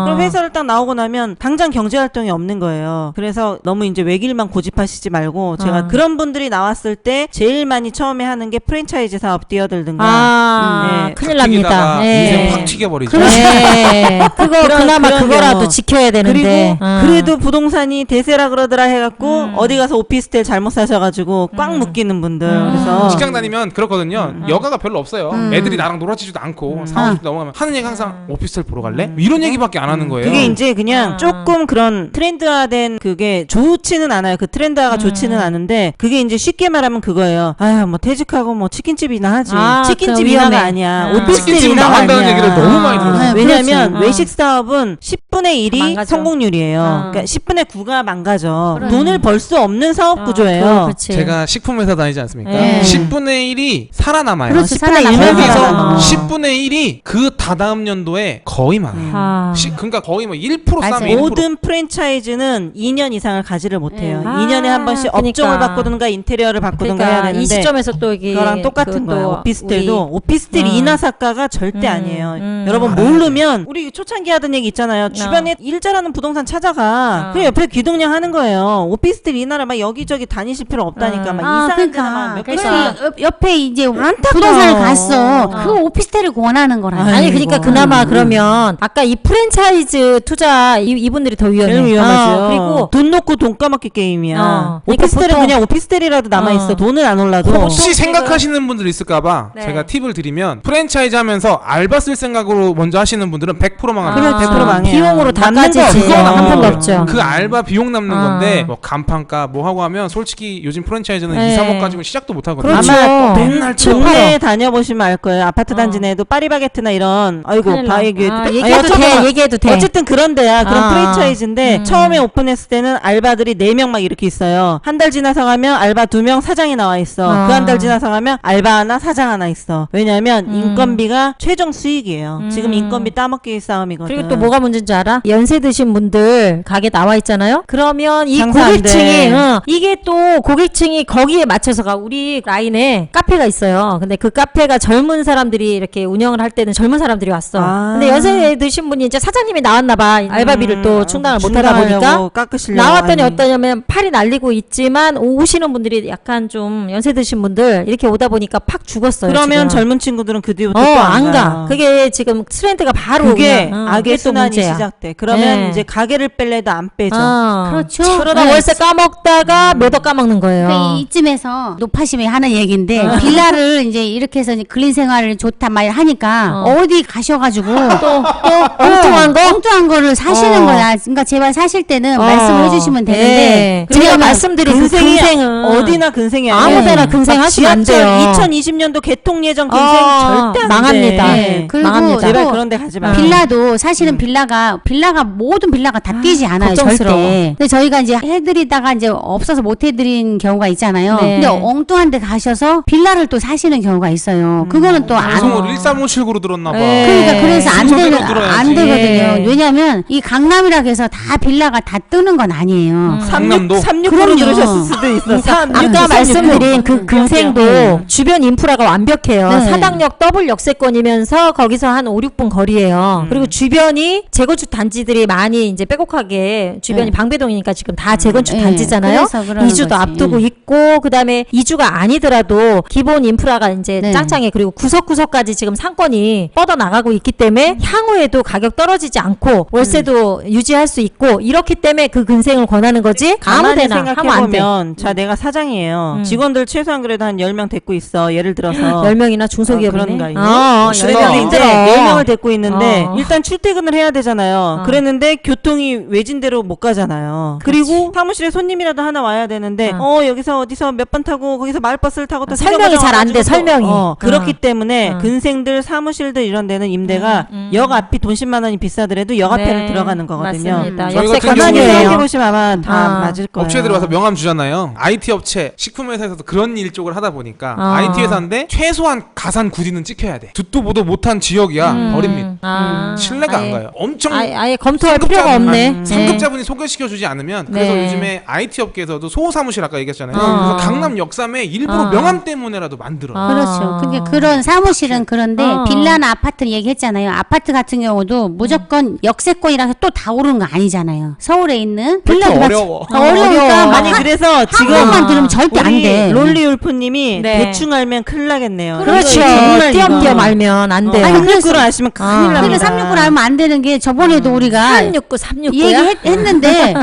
그럼 회사를 딱 나오고 나면 당장 경제 활동이 없는 거예요. 그래서 너무 이제 외길만 고집하시지 말고 제가 그런 분들이 나왔을 때 제일 많이 처음에 하는 게 프랜차이즈 사업 뛰어들든가. 네. 큰일 납니다. 인생 확 튀겨버리죠. 네. 그나마 그런 그거라도 경우. 지켜야 되는데. 그리고 그래도 부동산이 대세라 그러더라 해갖고 어디 가서 오피스텔 잘못 사셔가지고 꽉 묶이는 분들. 그래서 직장 다니면 그렇거든요. 여가가 별로 없어요. 애들이 나랑 놀아주지도 않고 40대 넘어가면 하는 얘기 항상 오피스텔 보러 갈래? 이런 얘기밖에 안 하는 거예요. 그게 이제 그냥 조금 그런 트렌드화된 그게 좋지는 않아요. 그 트렌드화가 좋지는 않은데 그게 이제 쉽게 말하면 그거예요. 아유 뭐 퇴직하고 뭐 치킨집이나 하지. 치킨집 그럼 인하가 위험해. 아니야. 아. 오피스텔 치킨집 인하가 나간다는 아니야. 얘기를 너무 많이 들었어요. 왜냐면 그렇지. 외식 사업은 10분의 1이 망가져. 성공률이에요. 그러니까 10분의 9가 망가져. 돈을 벌 수 없는 사업 구조예요. 그렇지. 제가 식품회사 다니지 않습니까? 네. 10분의 1이 살아남아요. 그렇지, 10분의 살아남아요. 1만 거기서 살아남아. 10분의 1이 그 다다음 연도에 거의 망해요. 아. 그러니까 거의 뭐 1% 맞아요. 싸면 1%. 모든 프랜차이즈는 2년 이상을 가지를 못해요. 아, 2년에 한 번씩 그러니까. 업종을 바꾸든가 인테리어를 바꾸든가 해야 그러니까 되는데 이 시점에서 또 이게 그거랑 똑같은 그것도 거예요. 오피스텔도 우리- 오피스텔 인하사가가 절대 아니에요. 여러분 모르면 우리 초창기 하던 얘기 있잖아요. 주변에 일 잘하는 부동산 찾아가. 그냥 옆에 귀동냥 하는 거예요. 오피스텔 인하를 막 여기저기 다니실 필요 없다니까 막 이상한 데나 막몇 그러니까 개씩 옆에 이제 안타까워. 부동산을 갔어. 그 오피스텔을 권하는 거라. 아니 그러니까 그나마 그러면 아까 이 프랜차이즈 투자 이분들이 더 위험해. 제일 위험하죠. 그리고 돈 놓고 돈 까먹기 게임이야. 그러니까 오피스텔은 보통- 그냥 오피스텔이라도 남아있어. 돈을 안 올라도. 혹시 생각하시는 모르시는 분들 있을까봐 네. 제가 팁을 드리면 프랜차이즈 하면서 알바 쓸 생각으로 먼저 하시는 분들은 100% 망합니다. 그래, 100% 망해요. 비용으로 다 남는 거 까지지. 없어. 한 푼도 없죠. 그 알바 비용 남는 아. 건데 뭐 간판가 뭐 하고 하면 솔직히 요즘 프랜차이즈는 네. 2, 3억 가지고 시작도 못 하거든요. 그렇죠. 아마 맨날 동네에 다녀보시면 알 거예요. 아파트 단지 내에도 파리바게트나 이런 아이고 큰일 다 나. 얘기해도 아, 돼? 얘기해도 아니, 돼. 얘기해도 돼. 어쨌든 그런 데야. 그런 아. 프랜차이즈인데 처음에 오픈했을 때는 알바들이 4명 막 이렇게 있어요. 한 달 지나서 가면 알바 2명 사장이 나와 있어. 아. 그 한 달 지나서 가면 알바 하나 사장 하나 있어. 왜냐면 인건비가 최종 수익이에요. 지금 인건비 따먹기 싸움이거든. 그리고 또 뭐가 문제인 줄 알아? 연세 드신 분들 가게 나와 있잖아요. 그러면 이 장사 안 고객층이 돼. 이게 또 고객층이 거기에 맞춰서가 우리 라인에 카페가 있어요. 근데 그 카페가 젊은 사람들이 이렇게 운영을 할 때는 젊은 사람들이 왔어. 아. 근데 연세 드신 분이 이제 사장님이 나왔나 봐. 알바비를 또 충당을 못 하다 보니까 충당하려고 깎으시려고 나왔더니 하니. 어떠냐면 팔이 날리고 있지만 오시는 분들이 약간 좀 연세 드신 분들 이렇게 오다 보니까 팍 죽었어요. 그러면 지금. 젊은 친구들은 그 뒤부터 또 안 안 가. 가요. 그게 지금 트렌드가 바로 그게 그냥, 악의 그게 또 순환이 문제야. 시작돼. 그러면 네. 이제 가게를 뺄래도 안 빼죠. 그렇죠. 그러다 네. 월세 까먹다가 매도 까먹는 거예요. 그 이쯤에서 노파심이 하는 얘기인데 빌라를 이제 이렇게 해서 이제 근린 생활을 좋다 말 하니까 어디 가셔가지고 또 엉뚱한 거? 엉뚱한 거를 사시는 거야. 그러니까 제발 사실 때는 말씀을 해주시면 되는데 네. 제가 왜냐면 말씀드린 그 근생이 근생은 어디나 근생이 아무데나 아니에요. 근생하시면 안 돼요. 2020년도 개통 예정 근생 절대 안 망합니다. 돼. 네. 그리고 망합니다. 제발 또 그런 데 가지 마. 빌라도 사실은 빌라가 모든 빌라가 다 뛰지 않아요. 걱정스러워. 절대. 근데 저희가 이제 해드리다가 이제 없어서 못 해드린 경우가 있잖아요. 네. 근데 엉뚱한 데 가셔서 빌라를 또 사시는 경우가 있어요. 그거는 또 안. 방송을 1357구로 들었나봐. 네. 그러니까 그래서 순서대로 들어야지. 안 되거든요. 네. 왜냐면 이 강남이라고 해서 다 빌라가 다 뜨는 건 아니에요. 강남도? 36으로 그럼요. 들으셨을 수도 있어. 아까 말씀드린 그 근생도 네. 주변 인프라가 완벽해요. 네. 사당역 더블 역세권이면서 거기서 한 5, 6분 거리예요. 그리고 주변이 재건축 단지들이 많이 이제 빼곡하게 주변이 네. 방배동이니까 지금 다 재건축 네. 단지잖아요. 그래서 그러는 이주도 거지. 앞두고 있고 그다음에 이주가 아니더라도 기본 인프라가 이제 네. 짱짱해. 그리고 구석구석까지 지금 상권이 뻗어 나가고 있기 때문에 향후에도 가격 떨어지지 않고 월세도 유지할 수 있고 이렇기 때문에 그 근생을 권하는 거지. 가만히 아무데나 하면 안 돼. 생각해보면 자 내가 사장이에요. 직원들 최소한 그래도 한 10명 데리고 있어. 예를 들어서 10명이나 중소기업이네. 그런가 이거? 멋있다. 그랬는데 힘들어. 10명을 데리고 있는데 어. 일단 출퇴근을 해야 되잖아요. 그랬는데 교통이 외진대로 못 가잖아요. 그리고 사무실에 손님이라도 하나 와야 되는데 여기서 어디서 몇 번 타고 거기서 마을버스를 타고 또 설명이 잘 안 돼, 설명이. 그렇기 때문에 근생들 사무실들 이런 데는 임대가 역 앞이 돈 10만 원이 비싸더라도 역 앞에를 네, 들어가는 거거든요. 맞습니다. 저희 역세 같은 가만히 경우에는 생각해보시면 아마 다 맞을 거예요. 업체들 와서 명함 주잖아요. IT 업체, 식품회사에서도 그런 일 쪽을 하다 보니까 IT 회사인데 최소한 가산 구디는 찍혀야 돼. 듣도 보도 못한 지역이야 버립니다. 신뢰가 안 가요. 엄청 아예 검토할 필요가 없네. 상급자분이 소개시켜주지 않으면 그래서 네. 요즘에 IT 업계에서도 소사무실 아까 얘기했잖아요. 어. 그래서 강남 역삼에 일부러 명함 때문에라도 만들어요. 그렇죠. 그게 그런 사무실은 그런데 빌라나 아파트는 얘기했잖아요. 아파트 같은 경우도 무조건 역세권이라서 또 다 오르는 거 아니잖아요. 서울에 있는 빌라도 어려워. 어려우니까 아니 그래서 지금 한국만 들으면 절대 안 우리 돼. 롤리울프님이 네. 대충 알면 큰일 나겠네요. 그렇죠. 이거 정말 띄엄띄엄 알면 안 돼요. 아니 그래서- 그걸 아시면 큰일 그러니까 납니다. 369를 알면 안 되는 게 저번에도 우리가 369, 369야? 얘기했는데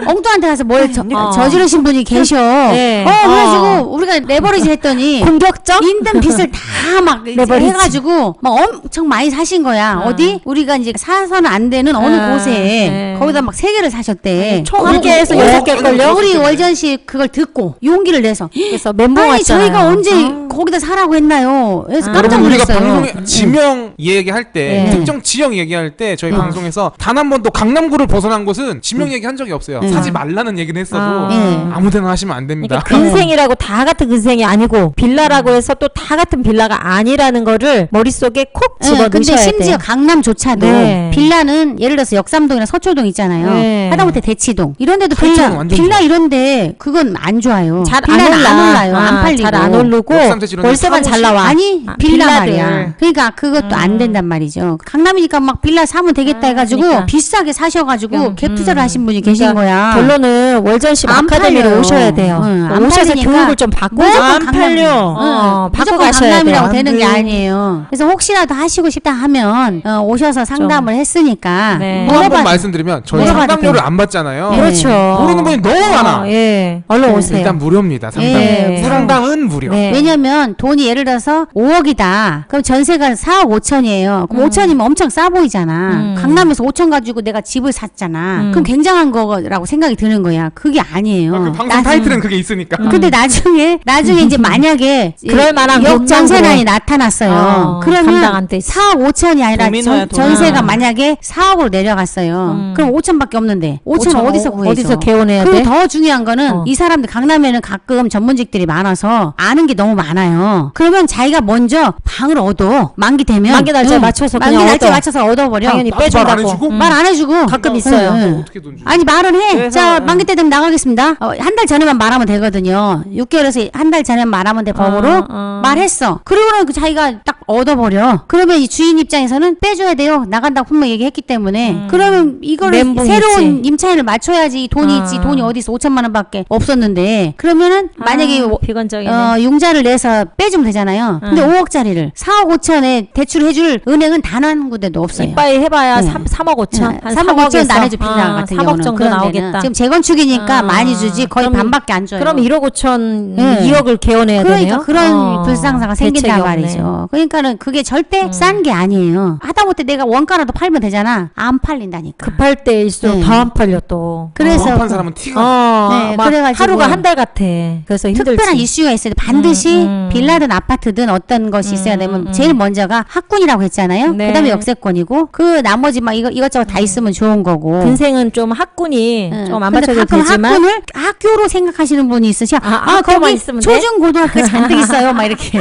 엉뚱한데 가서 뭘 저지르신 분이 계셔. 네. 그래가지고 우리가 레버리지 했더니 공격적? 있는 빚을 다 막 레버리지. 해가지고 막 엄청 많이 사신 거야. 어디? 우리가 이제 사서는 안 되는 어느 곳에 네. 거기다 막 3개를 사셨대. 총 한 개에서 6개 걸려? 우리 월전 씨 그걸 듣고 용기를 내서 그래서 멘붕 아니 왔잖아요. 저희가 언제 거기다 사라고 했나요? 그래서 깜짝 여러분 우리가 놀랐어요. 방송에 지명 얘기할 때 네. 특정 지역 얘기할 때 저희 방송에서 단 한 번도 강남구를 벗어난 곳은 지명 얘기한 적이 없어요. 사지 말라는 얘기는 했어도 네. 아무데나 하시면 안 됩니다. 그러니까 근생이라고 다 같은 근생이 아니고 빌라라고 해서 또 다 같은 빌라가 아니라는 거를 머릿속에 콕 네, 집어 근데 넣으셔야 심지어 돼요. 강남조차도 네. 빌라는 예를 들어서 역삼동이나 서초동 있잖아요. 네. 하다못해 대치동 이런 데도 대치동은 완전 빌라 좋아. 이런데 그건 안 좋아요. 잘 안 빌라는 올라. 안 올라요. 안 팔리고. 잘 안 오르고 역삼 대치 이런 데 월세만 잘 사무실- 나와. 아니 아, 빌라 빌라들. 말이야. 그러니까 그것도 안 된단 말이죠. 강남이니까 막 빌라 사면 되겠다 해가지고 그러니까. 비싸게 사셔가지고 갭 투자를 하신 분이 계신 그러니까 거야. 결론은 월전시 안 아카데미로 팔려요. 오셔야 돼요. 응, 그러니까 안 오셔서 팔리니까 교육을 좀 받고 무조건 안 강남. 팔려. 바꿔 무조건 가셔야 강남이라고 돼요. 되는 게 안 돼. 아니에요. 그래서 혹시라도 하시고 싶다 하면 오셔서 상담을 했으니까 네. 또 한 번 물어봐. 말씀드리면 저희 물어봐도 상담료를 돼요. 안 받잖아요. 네. 그렇죠. 모르는 분이 너무 많아. 예. 얼른 오세요. 일단 무료입니다. 상담. 네. 상담은 무료. 네. 왜냐면 돈이 예를 들어서 5억이다. 그럼 전세가 4억 5천이에요. 그럼 5천이면 엄청 싸 보이잖아. 강남에서 5천 가지고 내가 집을 샀잖아. 그럼 굉장한 거라고 생각이 드는 거야. 그게 아니에요. 그 방송 타이틀은 그게 있으니까. 근데 나중에 이제 만약에 그럴 만한 역전세난이 나타났어요. 그러면 감당 안 돼. 4억 5천이 아니라 도미노야, 도미노. 전세가 만약에 4억으로 내려갔어요. 그럼 5천밖에 없는데 5천 어디서 구해줘? 어디서 개원해야 그리고 돼? 더 중요한 거는 이 사람들 강남에는 가끔 전문직들이 많아서 아는 게 너무 많아요. 그러면 자기가 먼저 방을 얻어. 만기 되면 만기 날짜에 맞춰서 만기 그냥 날짜에 얻어. 맞춰서 얻어버려. 당연히 말안 빼준다고. 해주고? 말 안 해주고 가끔 있어요. 어떻게 돈 줘? 아니 말은 해. 그래서, 자 만기 때 되면 나가겠습니다. 한 달 전에만 말하면 되거든요. 6개월에서 한 달 전에 말하면 돼 법으로. 말했어. 그러고는 그 자기가 딱 얻어버려. 그러면 이 주인 입장에서는 빼줘야 돼요. 나간다고 분명 얘기했기 때문에. 그러면 이거를 멘붕 새로운 있지. 임차인을 맞춰야지 돈이 있지. 돈이 어디서 5천만 원밖에 없었는데 그러면은 만약에 비관적이네. 융자를 내서 빼주면 되잖아요. 근데 5억짜리를 4억 5천에 대출해줄 은행은 단 한 군데도 없어요. 이빠이 해봐야 네. 3억 5천. 한 3억 5천 나눠줘 빈다 같은 3억 경우는 정도 그런 데는. 나오겠다. 지금 재건축이니까 많이 주지 거의 그럼- 반밖에 안 줘요. 그럼 1억 5천 네. 2억을 개원해야 그러니까 되네요. 그런 불상사가 대책이 생긴단 없네. 말이죠. 그러니까는 그게 절대 싼 게 아니에요. 하다못해 내가 원가라도 팔면 되잖아. 안 팔린다니까. 급할 때일수록 네. 더 안 팔려 또. 그래서 급한 사람은 티가. 막 그래가지고 하루가 한 달 같아. 그래서 힘들지. 특별한 이슈가 있어요. 반드시 빌라든 아파트든 어떤 것이 있어야 되면 제일 먼저가 학군이라고 했잖아요. 네. 그다음에 역세권이고 그 나머지 막 이것저것 다 있으면 좋은 거고. 근생은 좀 학군이 좀 안 근데 맞춰도 가끔 되지만 학군을 학교로 생각하시는 분이 있으셔. 학교만 거기 있으면 돼? 초중 고등학교 잔뜩 있어요. 막 이렇게.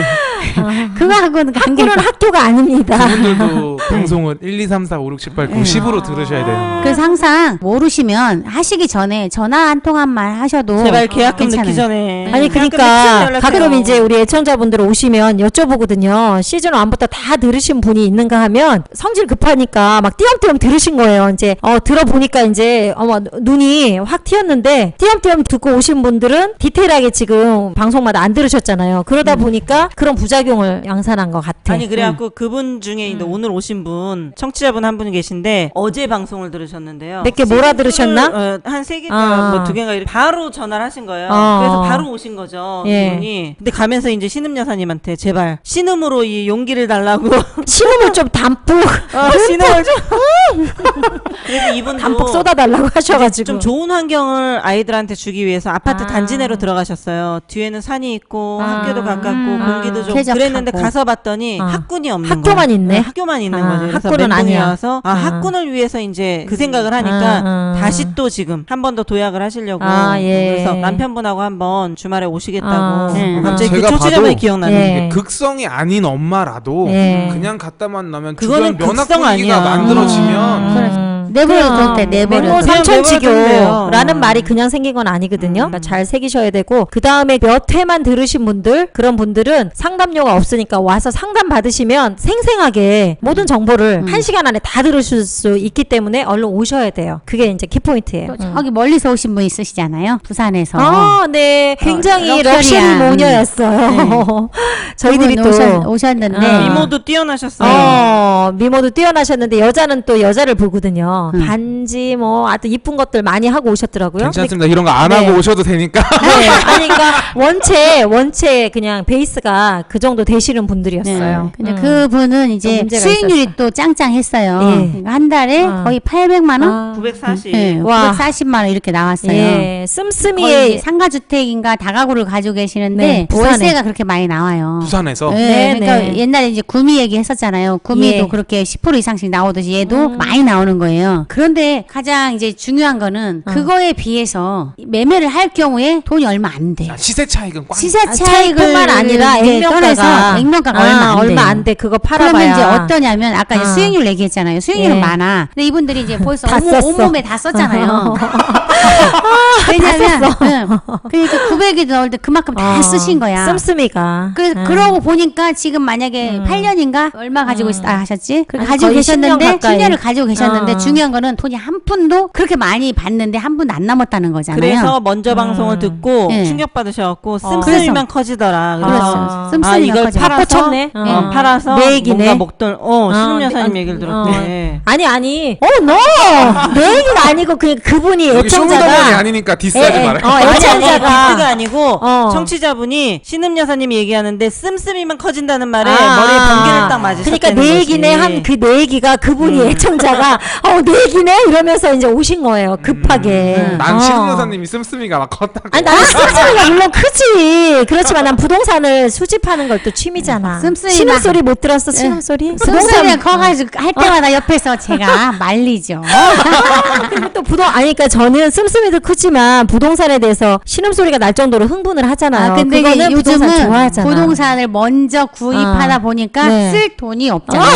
그거하고는 관계가. 학군은 학교가 아닙니다. 그분들도 방송을 1, 2, 3, 4, 5, 6, 7, 8, 9, 10으로 들으셔야 돼요. 그래서 항상 모르시면 하시기 전에 전화 한 통화만 하셔도 제발 계약금 괜찮아요. 넣기 전에. 아니 계약금 넣기 전에 그러니까 연락해요. 가끔 이제 우리 애청자분들 오시면 여쭤보거든요. 시즌 1부터 다 들으신 분이 있는가 하면 성질 급하니까 막 띄엄띄엄 들으신 거예요. 이제 들어보니까 이제 어머 눈이 확 튀었는데 띄엄띄엄 듣고 오신 분들은 디테일하게 지금 방송마다 안 들으셨잖아요. 그러다 보니까 그런 부작용을 양산한 것 같아. 아니 그래갖고 그분 중에 이제 오늘 오신 분 청취자분 한 분이 계신데 어제 방송을 들으셨는데요. 몇 개 몰아들으셨나? 한 3개인가 아. 뭐 2개인가 이렇게 바로 전화를 하신 거예요. 어. 그래서 바로 오신 거죠. 예. 이분이. 근데 가면서 이제 신음 여사님한테 제발 신음으로 이 용기를 달라고 신음을 좀 담뿍 신음을 좀 그래서 이분도 담뿍 쏟아달라고 하셔가지고 좀 좋은 환경을 아이들한테 주기 위해서 아파트 아. 단지 내로 들어가셨어요. 뒤에는 산이 있고 아. 학교도 가깝고 공기도 좀 쾌적하고. 그랬는데 가서 봤더니 아. 학군이 없는 학교만 거예요. 있네. 학교만 있는 아, 거죠. 그래서 학군은 멘붕이 아니야. 와서 아. 학군을 위해서 이제 그 생각을 하니까 다시 또 지금 한 번 더 도약을 하시려고 아, 예. 그래서 남편분하고 한번 주말에 오시겠다고 아. 네. 갑자기 그 제가 초치자분이 봐도 기억나는 예. 극성이 아닌 엄마라도 예. 그냥 갖다만 나면 그거는 주변 면학 극성 분위기가 아니야. 만들어지면 내버려둬도 돼. 맹모 내버려둬. 삼천지교라는 말이 그냥 생긴 건 아니거든요. 그러니까 잘 새기셔야 되고 그 다음에 몇 회만 들으신 분들 그런 분들은 상담료가 없으니까 와서 상담 받으시면 생생하게 모든 정보를 1시간 안에 다 들으실 수 있기 때문에 얼른 오셔야 돼요. 그게 이제 키포인트예요. 저기 멀리서 오신 분 있으시잖아요. 부산에서. 네. 굉장히 럭셔리한. 럭셔리 모녀였어요. 저희들이 또 오셨는데 미모도 뛰어나셨어요. 미모도 뛰어나셨는데 여자는 또 여자를 보거든요. 반지 뭐 하여튼 이쁜 것들 많이 하고 오셨더라고요. 괜찮습니다. 이런 거 안 네. 하고 오셔도 되니까. 네, 아니 그러니까 원체 그냥 베이스가 그 정도 되시는 분들이었어요. 근데 그분은 좀 이제 문제가 수익률이 또 짱짱했어요. 예. 그러니까 한 달에 거의 800만 원, 940. 네, 와. 940만 원 이렇게 나왔어요. 예, 거의 씀씀이의 상가주택인가 다가구를 가지고 계시는데 네, 부산에. 월세가 그렇게 많이 나와요. 부산에서. 네, 네, 그러니까 네. 옛날에 이제 구미 얘기 했었잖아요. 구미도 예. 그렇게 10% 이상씩 나오듯이 얘도 많이 나오는 거예요. 그런데 가장 이제 중요한 거는 그거에 비해서 매매를 할 경우에 돈이 얼마 안 돼. 시세 차익은 꽝. 시세 차익뿐만 차익뿐만 아니라 액면가가 얼마 안 돼. 그거 팔아봐야. 그러면 이제 어떠냐면 아까 이제 아. 수익률 얘기했잖아요. 수익률은 예. 많아. 근데 이분들이 이제 벌써 다 썼어. 온몸에 다 썼잖아요. 왜냐면 그러니까 900이 넣을 때 그만큼 다 쓰신 거야. 씀씀이가. 그러고 보니까 지금 만약에 8년인가 얼마 가지고 하셨지? 아니, 가지고 거의 10년 계셨는데 가까이. 10년을 가지고 계셨는데 어. 중요한 거는 돈이 한 푼도 그렇게 많이 받는데 한 푼도 안 남았다는 거잖아요. 그래서 먼저 방송을 듣고 네. 충격받으셔갖고 씀씀이만 커지더라. 그렇죠. 그래서 씀씀이가 이걸 커지더라. 팔아서 pos쳤네. 팔아서 내 얘기네. 뭔가 먹던 신음 여사님 네. 얘기를 들었대. 아니 너 내 얘기가 아니고 그분이 여기 애청자 쇼미더머니 애청자가 아니니까 디스하지 말아요. 애청자가 디스가 아니고 어. 청취자분이 신음 여사님이 얘기하는데 씀씀이만 커진다는 말에 아. 머리에 번개를 딱 맞으셨다는 그러니까 내 얘기네 한 그 내 얘기가 그분이 애청자가 내 얘기네 이러면서 이제 오신 거예요. 급하게. 난 신은 여사님이 씀씀이가 막 컸다고. 아니 나는 수지가 물론 크지. 그렇지만 난 부동산을 수집하는 걸 또 취미잖아. 씀씀이가- 신음소리 못 들었어? 신음소리? 씀씀이가 커가지고 할 때마다 옆에서 제가 말리죠. 그리고 또 그러니까 저는 씀씀이도 크지만 부동산에 대해서 신음소리가 날 정도로 흥분을 하잖아요. 근데 그거는 부동산 요즘은 좋아하잖아. 부동산을 먼저 구입하다 보니까 네. 쓸 돈이 없잖아요.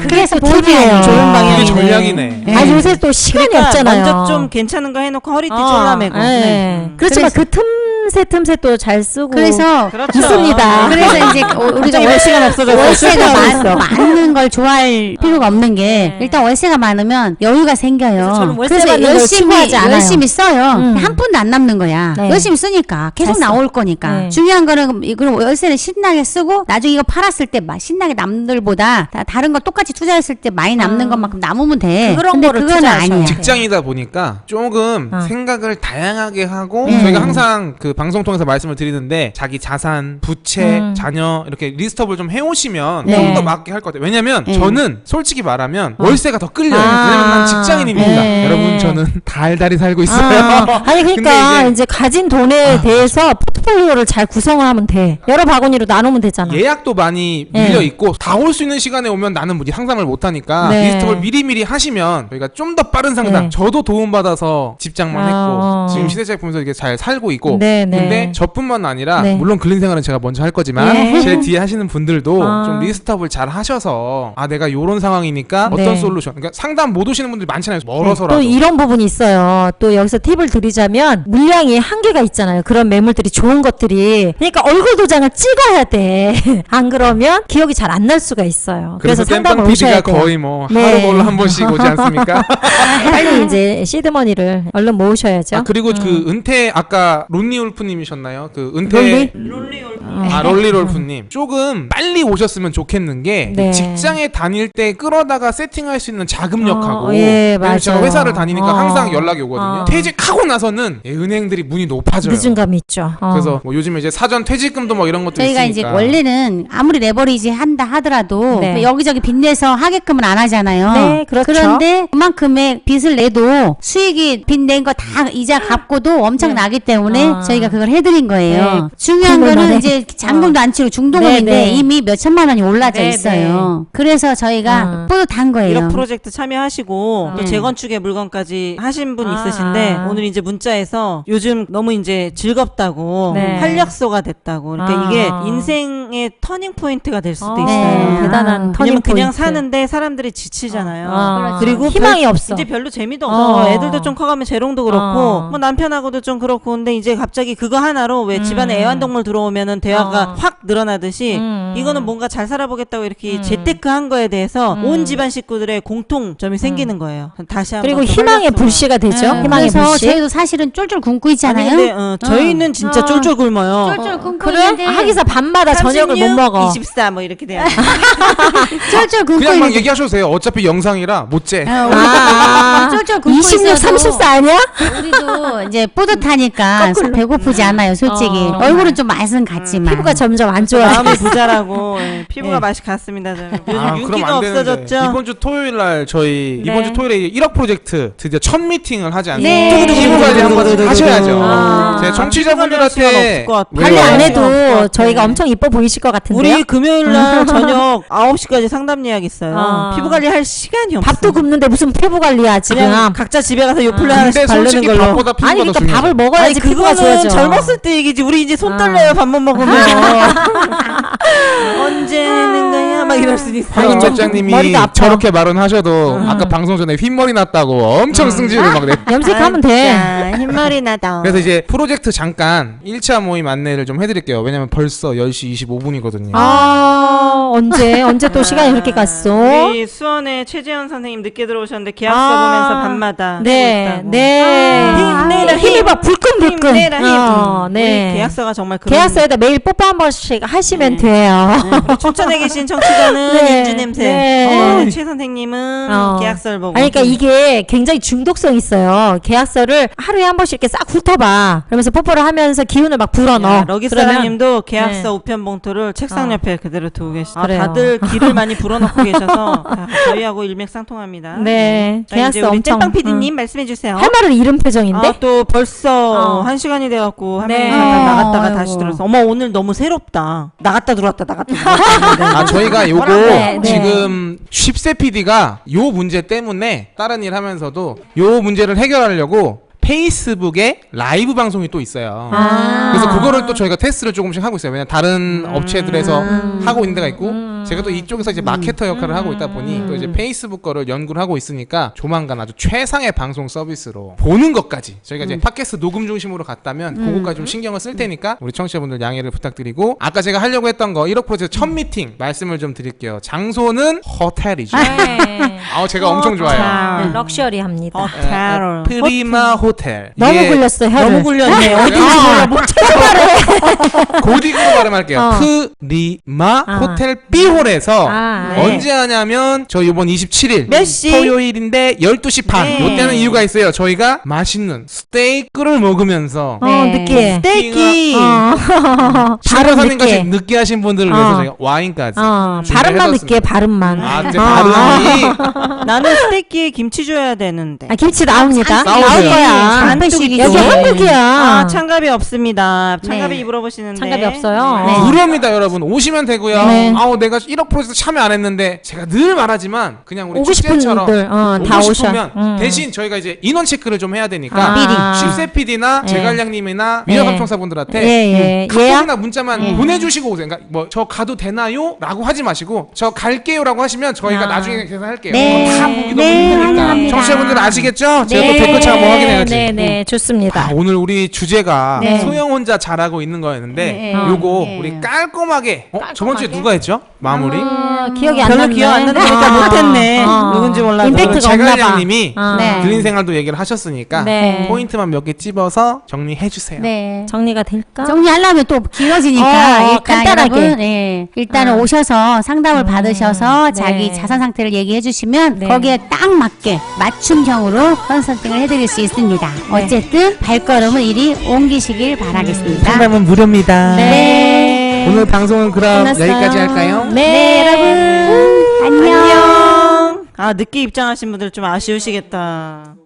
그래서 또 돈이 팁이에요. 안 좋은 좋은 방향이네. 이게 전략이네. 아 요새 또 시간이 그러니까 없잖아요. 먼저 좀 괜찮은 거 해놓고 허리띠 졸라매고. 네. 그렇지만 그 틈새 또 잘 쓰고 그래서 그렇죠. 있습니다. 그래서 이제 우리가 갑자기 월세가 없어졌어. 월세가 없어졌어. 많은 걸 좋아할 필요가 없는 게 일단 월세가 많으면 여유가 생겨요. 저는 월세 그래서 받는 걸 추구하지 않아요. 열심히 써요. 한 푼도 안 남는 거야. 네. 열심히 쓰니까 계속 잘 써. 나올 거니까. 네. 중요한 거는 이걸 월세를 신나게 쓰고 나중에 이거 팔았을 때 막 신나게 남들보다 다른 거 똑같이 투자했을 때 많이 남는 것만큼 남으면 돼. 그런 근데 거를 그건 투자하셔야 아니야. 돼. 직장이다 보니까 조금 생각을 다양하게 하고 음. 저희가 항상 그 방송 통해서 말씀을 드리는데 자기 자산, 부채, 자녀 이렇게 리스트업을 좀 해오시면 네. 좀 더 맞게 할 것 같아요. 왜냐면 저는 솔직히 말하면 월세가 더 끌려요. 아. 왜냐면 난 직장인입니다. 네. 여러분 저는 달달이 살고 있어요. 아니 그러니까 근데 이제 가진 돈에 대해서 포트폴리오를 잘 구성을 하면 돼. 여러 바구니로 나누면 되잖아. 예약도 많이 네. 밀려 있고 다 올 수 있는 시간에 오면 나는 뭐 상상을 못 하니까 네. 리스트업을 미리미리 하시면 저희가 좀 더 빠른 상담. 네. 저도 도움받아서 집장만 아. 했고 지금 시대차익 보면서 이렇게 잘 살고 있고 네, 네. 근데 저뿐만 아니라 네. 물론 근린 생활은 제가 먼저 할 거지만 네. 제 뒤에 하시는 분들도 아. 좀 리스트업을 잘 하셔서 내가 요런 상황이니까 네. 어떤 솔루션 그러니까 상담 못 오시는 분들이 많잖아요. 멀어서라도. 또 이런 부분이 있어요. 또 여기서 팁을 드리자면 물량이 한계가 있잖아요. 그런 매물들이 좋은 것들이. 그러니까 얼굴 도장을 찍어야 돼. 안 그러면 기억이 잘 안 날 수가 있어요. 그래서 상담을 땜빵 오셔야 PD가 돼요. 거의 뭐 네. 하루 걸로 한 번씩 오지 않습니까? 빨리 이제 시드머니를 얼른 모으셔야죠. 그리고 그 은퇴 아까 론리울프님이셨나요? 그 은퇴 롤리? 롤리롤프님 조금 빨리 오셨으면 좋겠는 게 네. 직장에 다닐 때 끌어다가 세팅할 수 있는 자금력하고 예, 왜냐면 제가 맞아요. 회사를 다니니까 항상 연락이 오거든요. 어. 퇴직하고 나서는 은행들이 문이 높아져요. 늦은 감이 있죠. 그래서 뭐 요즘에 이제 사전 퇴직금도 뭐 이런 것도 저희가 있으니까 이제 원래는 아무리 레버리지 한다 하더라도 네. 여기저기 빚내서 하게끔은 안 하잖아요. 네, 그렇죠. 그런데 그만큼의 빚을 내도 수익이 빚낸 거 다 이자 갚고도 엄청 나기 때문에 아. 저희가 그걸 해드린 거예요. 네. 중요한 그걸만에. 거는 이제 잔금도 안 치고 중도금인데 네, 네. 이미 몇 천만 원이 올라져 네, 있어요. 그래서 저희가 뿌듯한 거예요. 1억 프로젝트 참여하시고 또 재건축의 물건까지 하신 분 있으신데 오늘 이제 문자에서 요즘 너무 이제 즐겁다고 네. 활력소가 됐다고 그러니까 아. 이게 인생의 터닝 포인트가 될 수도 네, 있어요. 대단한 터닝 왜냐면 그냥 포인트. 사는데 사람들이 지치잖아요. 아. 그리고 희망이 없어. 이제 별로 재미도 없어. 애들도 좀 커가면 재롱도 그렇고 어. 뭐 남편하고도 좀 그렇고 근데 이제 갑자기 그거 하나로 왜 집안에 애완동물 들어오면은 대화가 확 늘어나듯이 이거는 뭔가 잘 살아보겠다고 이렇게 재테크한 거에 대해서 온 집안 식구들의 공통점이 생기는 거예요. 다시 한번 그리고 또 희망의 활력소. 불씨가 되죠. 희망의 그래서 불씨. 저희도 사실은 쫄쫄 굶고 아니 있잖아요. 근데 저희는 진짜 쫄쫄 굶어요. 쫄쫄 굶고 그래? 있는데 하기사 밤마다 저녁을 못 먹어. 24 뭐 이렇게 돼요. 쫄쫄 굶고 그냥 막 있는데 얘기하셔도 돼요. 어차피 영상이라 못재. 쫄쫄 굶고 26, 있어도 34 아니야? 우리도 이제 뿌듯하니까 배고프지 않아요, 솔직히. 얼굴은 좀 맛은 같지만. 피부가 점점 안 좋아. 마음이 부자라고 피부가 맛이 갔습니다. 저는. 요즘 그럼 윤기가 안 되는데. 없어졌죠. 이번 주 토요일 날 저희 이번 주 토요일에 1억 프로젝트 드디어 첫 미팅을 하지 않습니까? 네. 피부 관리 한번 하셔야죠. 아. 제 시간 청취자분들한테 없을 것 같아. 관리 안 왜요? 해도 저희가 엄청 이뻐 보이실 것 같은데요. 우리 금요일 날 저녁 9시까지 상담 예약 있어요. 아. 피부 관리 할 시간이 없어. 밥도 굽는데 무슨 피부 관리야 지금. 그냥 각자 집에 가서 요플레 하나씩 근데 바르는 솔직히 걸로. 밥보다 피부가 아니 더 그러니까 중요해요. 밥을 먹어야지 피부가 그거는 좋아져. 젊었을 때 얘기지. 우리 이제 손 떨려요. 밥만 먹으면. 언제 하는 거야? 막 이럴 수 있어. 황금 젖장님이 머리가 아파. 저렇게 말은 하셔도 아까 방송 전에 흰머리 났다고 엄청 승질을 막 내. 염색하면 돼. 자, 흰머리 나다. 그래서 이제 프로젝트 잠깐 1차 모임 안내를 좀 해드릴게요. 왜냐면 벌써 10시 25분이거든요. 아 언제 또 시간이 그렇게 갔어? 우리 수원의 최재현 선생님 늦게 들어오셨는데 계약서 보면서 밤마다 네, 하고 있다고. 네. 힘이 막 불끈불끈. 힘내라 힘. 네. 우리 계약서가 정말 그런. 계약서에다 매일 뽀뽀 한 번씩 하시면 돼요. 우리 춘천에 계신 청취자는 네. 인주 냄새. 네. 우리 최 선생님은 계약서를 보고. 아니, 그러니까 이게 굉장히 중독성 있어요. 계약서를 하루에 한 번씩 이렇게 싹 훑어봐. 그러면서 뽀뽀를 하면서 기운을 막 불어넣어. 러기 그러면- 사장님도 계약서 네. 우편 봉투를 책상 옆에 그대로 두고 계시죠. 그래요. 다들 기를 많이 불어넣고 계셔서 저희하고 일맥상통합니다. 네, 자, 이제 계약서 우리 엄청. 찐빵 PD님 말씀해 주세요. 할 말을 잃은 표정인데? 또 벌써 어. 1시간이 돼갖고 화면에 네. 잠깐 나갔다가 아이고. 다시 들어서 어머 오늘 너무 새롭다. 나갔다 들어왔다 나갔다 들어왔다. 아, 저희가 요거 네, 네. 지금 쉽세 PD가 요 문제 때문에 다른 일 하면서도 요 문제를 해결하려고 페이스북에 라이브 방송이 또 있어요. 그래서 그거를 또 저희가 테스트를 조금씩 하고 있어요. 왜냐면 다른 업체들에서 하고 있는 데가 있고 제가 또 이쪽에서 이제 마케터 역할을 하고 있다 보니 또 이제 페이스북 거를 연구를 하고 있으니까 조만간 아주 최상의 방송 서비스로 보는 것까지 저희가 이제 팟캐스트 녹음 중심으로 갔다면 그거까지 좀 신경을 쓸 테니까 우리 청취자분들 양해를 부탁드리고 아까 제가 하려고 했던 거 1억 프로젝트 첫 미팅 말씀을 좀 드릴게요. 장소는 호텔이죠. 네. 제가 엄청 좋아해요. 네, 럭셔리합니다. 호텔. 프리마 호텔. 너무 이게 굴렸어, 혀를. 너무 굴렸네. 어딘지 몰라. 못 고딕으로 발음할게요. 프리마 호텔 B홀에서 네. 언제 하냐면 저희 이번 27일 몇 시? 토요일인데 12시 반. 네. 요때는 이유가 있어요. 저희가 맛있는 스테이크를 먹으면서 느끼해. 스테이키. 바로 신사님같이 느끼해. 느끼하신 분들을 위해서 저희가 와인까지 발음만 준비해뒀습니다. 느끼해, 발음만. 이제 발음이 나는 스테이키에 김치 줘야 되는데. 김치 나옵니다. 나오세요. 나올 거야. 잔뜩이죠. 여기 한국이야. 참갑이 없습니다. 참갑이 네. 물어보시는데. 참갑이 없어요. 네. 그럽니다, 여러분. 오시면 되고요. 네. 내가 1억 프로젝트 참여 안 했는데 제가 늘 말하지만 그냥 우리 오고 싶은 축제처럼 분들, 다 오고 오셔. 싶으면 대신 저희가 이제 인원 체크를 좀 해야 되니까 미리. 쉽세 PD나 네. 제갈량님이나 네. 민혁삼총사분들한테 예. 카톡이나 문자만 보내주시고 오세요. 그러니까 뭐 저 가도 되나요? 라고 하지 마시고 저 갈게요라고 하시면 저희가 나중에 계산할게요. 네. 다 보기 너무 네, 힘드니까. 환영합니다. 청취자분들 아시겠죠? 제가 또 댓글창 뭐 확인해야지. 네, 좋습니다. 오늘 우리 주제가 네. 소영 혼자 잘하고 있는 거였는데 네. 요거 네. 우리 깔끔하게 저번 주에 누가 했죠? 마무리? 기억이 안 별로 났네. 기억 안 나니까 못했네. 누군지 몰라도. 임팩트가 없나 봐. 제갈량님이 네. 그린 생활도 얘기를 하셨으니까 네. 포인트만 몇 개 찝어서 정리해 주세요. 네. 정리가 될까? 정리하려면 또 길어지니까 일단 간단하게. 여러분 일단은 오셔서 상담을 받으셔서 네. 자기 자산 상태를 얘기해 주시면 네. 거기에 딱 맞게 맞춤형으로 컨설팅을 해드릴 수 있습니다. 어쨌든 발걸음을 이리 옮기시길 바라겠습니다. 상담은 무료입니다. 네. 오늘 방송은 그럼 끝났어요. 여기까지 할까요? 네, 여러분 안녕. 늦게 입장하신 분들 좀 아쉬우시겠다.